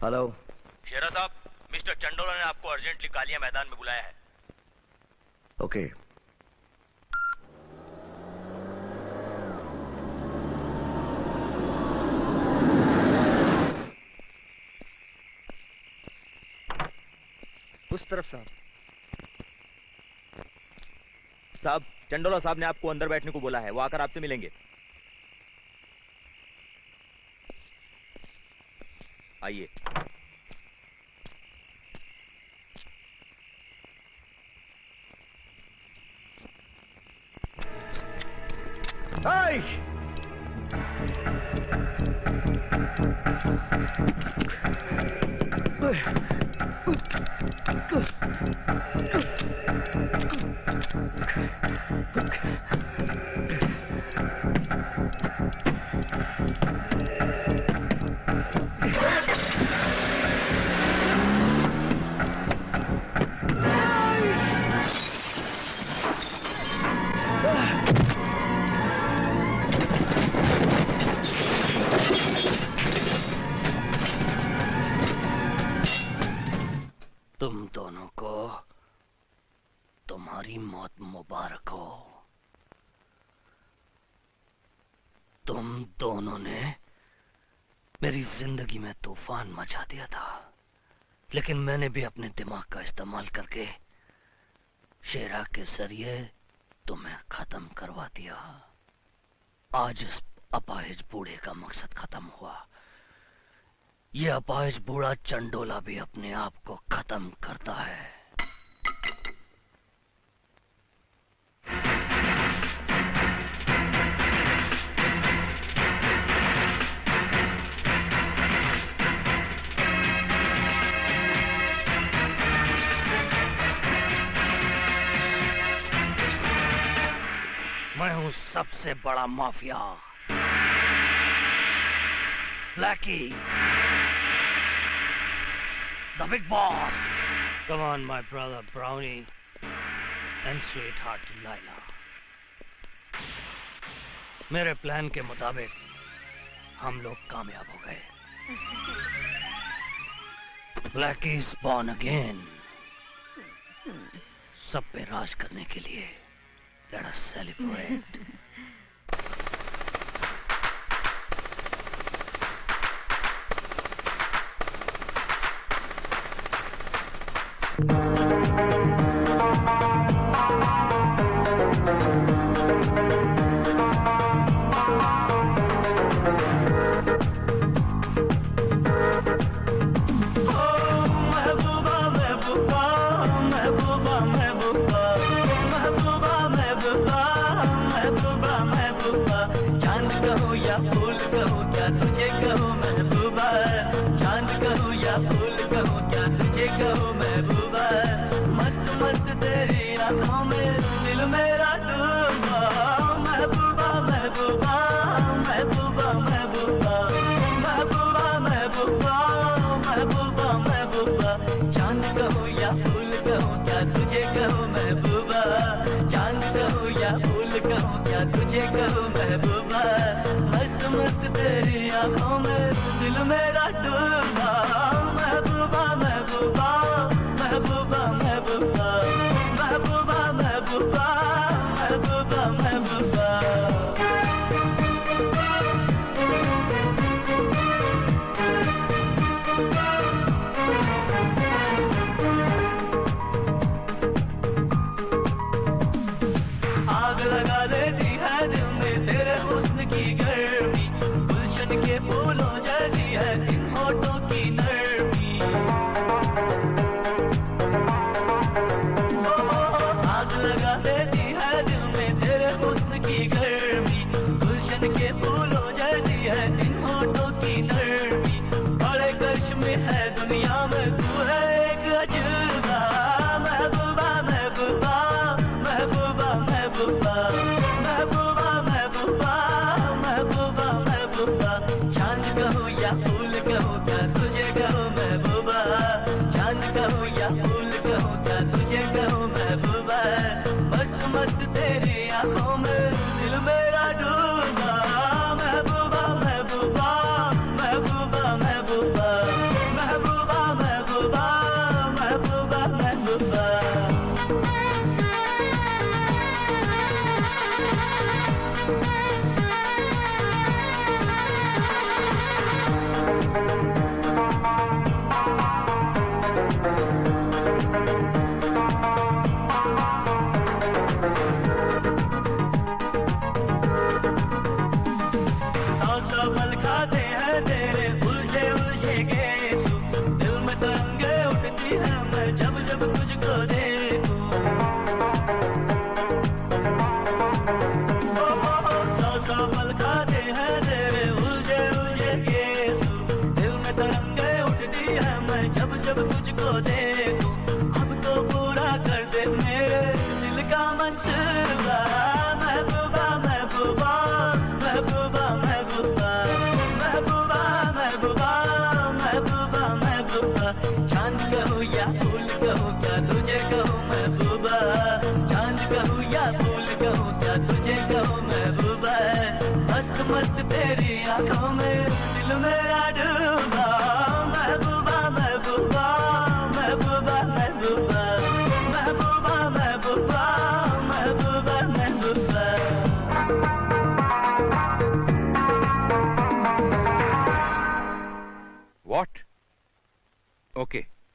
हेलो शेरा साहब, मिस्टर चंडोला ने आपको अर्जेंटली कालिया मैदान में बुलाया है। ओके। उस तरफ साहब। साहब, चंडोला साहब ने आपको अंदर बैठने को बोला है, वो आकर आपसे मिलेंगे। आइए। तुम दोनों को तुम्हारी मौत मुबारक हो। तुम दोनों ने मेरी जिंदगी में तूफान मचा दिया था, लेकिन मैंने भी अपने दिमाग का इस्तेमाल करके शेरा के जरिए तुम्हें खत्म करवा दिया। आज इस अपाहिज बूढ़े का मकसद खत्म हुआ। ये अपाहिज बूढ़ा चंडोला भी अपने आप को खत्म करता है। मैं हूं सबसे बड़ा mafia, Blackie, the big boss. Come on, my brother Brownie and sweetheart Laila. मेरे प्लान के मुताबिक हम लोग कामयाब हो गए। Blackie is born again. सब पे राज करने के लिए let us celebrate.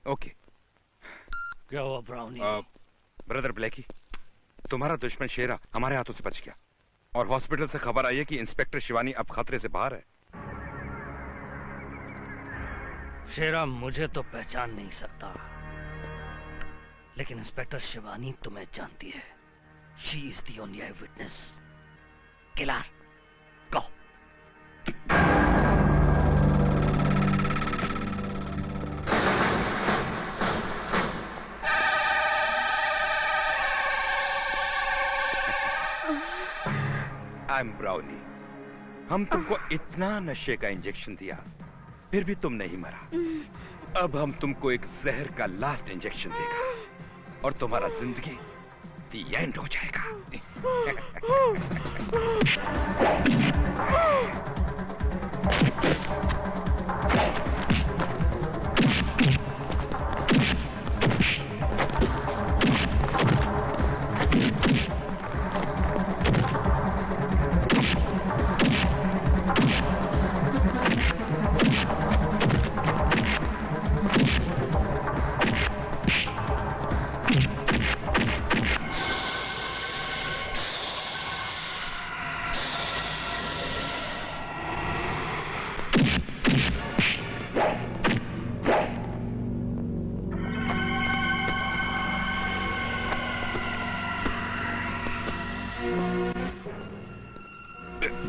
ओके क्या हुआ ब्राउनी? ब्रदर ब्लैकी, तुम्हारा दुश्मन शेरा हमारे हाथों से बच गया और हॉस्पिटल से खबर आई है कि इंस्पेक्टर शिवानी अब खतरे से बाहर है। शेरा मुझे तो पहचान नहीं सकता, लेकिन इंस्पेक्टर शिवानी तुम्हें जानती है। She is the only I witness. Killer, go. I am brownie. हम तुमको इतना नशे का इंजेक्शन दिया, फिर भी तुम नहीं मरा। अब हम तुमको एक जहर का लास्ट इंजेक्शन देगा और तुम्हारा जिंदगी दी एंड हो जाएगा।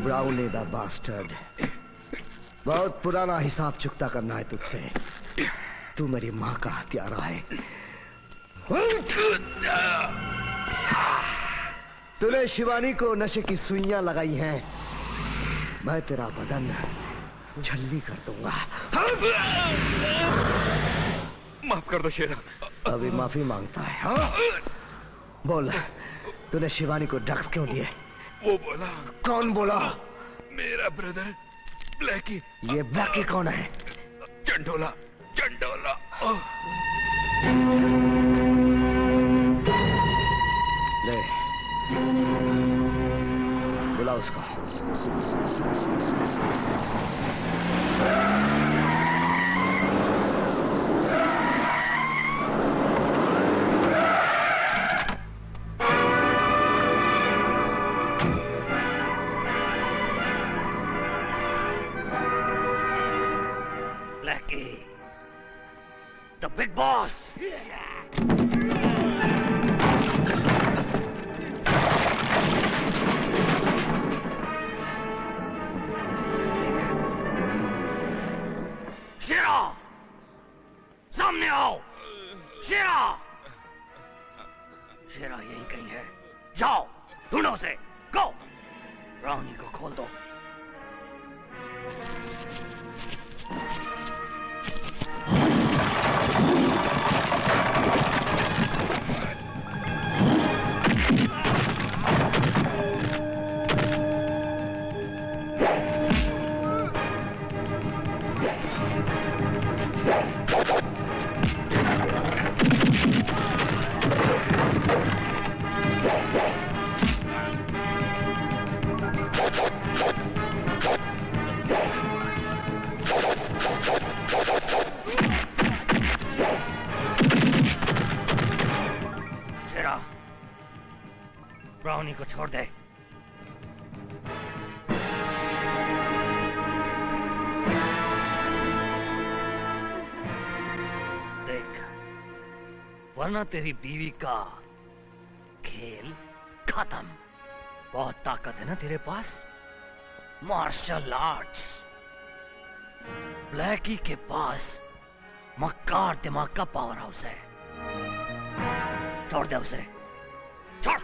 ब्राउनी द बास्टर्ड, बहुत पुराना हिसाब चुकता करना है तुझसे। तू मेरी माँ का हत्यारा है। तूने शिवानी को नशे की सुइयां लगाई हैं। मैं तेरा बदन छल्ली कर दूंगा। माफ कर दो शेरा। अभी माफी मांगता है? हाँ? बोल, तूने शिवानी को ड्रग्स क्यों दिए? वो बोला। कौन बोला? मेरा ब्रदर ब्लैकी। ये ब्लैकी कौन है? चंडोला, चंडोला। ले, बुला उसको। The big boss. शेरा, सामने आओ। शेरा, शेरा यहीं कहीं है। जाओ, ढूंढो उसे। गो। ब्राउनी को खोल दो। ब्राउनी को छोड़ दे। देख, वरना तेरी बीवी का खेल खत्म। बहुत ताकत है ना तेरे पास, मार्शल आर्ट्स। ब्लैकी के पास मक्कार दिमाग का पावर हाउस है। छोड़ दे उसे, छोड़।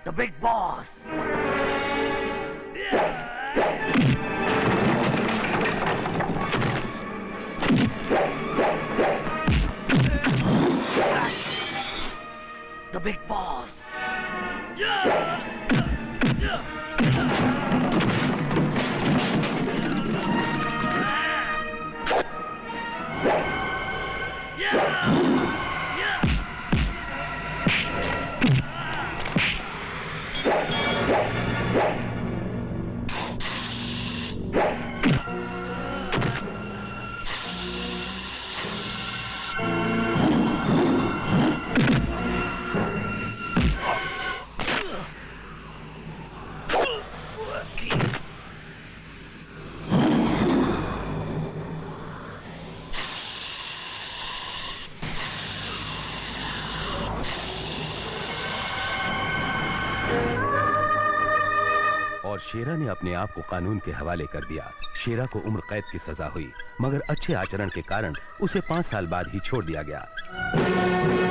The big boss. The big boss. और शेरा ने अपने आप को कानून के हवाले कर दिया। शेरा को उम्र कैद की सजा हुई, मगर अच्छे आचरण के कारण उसे 5 साल बाद ही छोड़ दिया गया।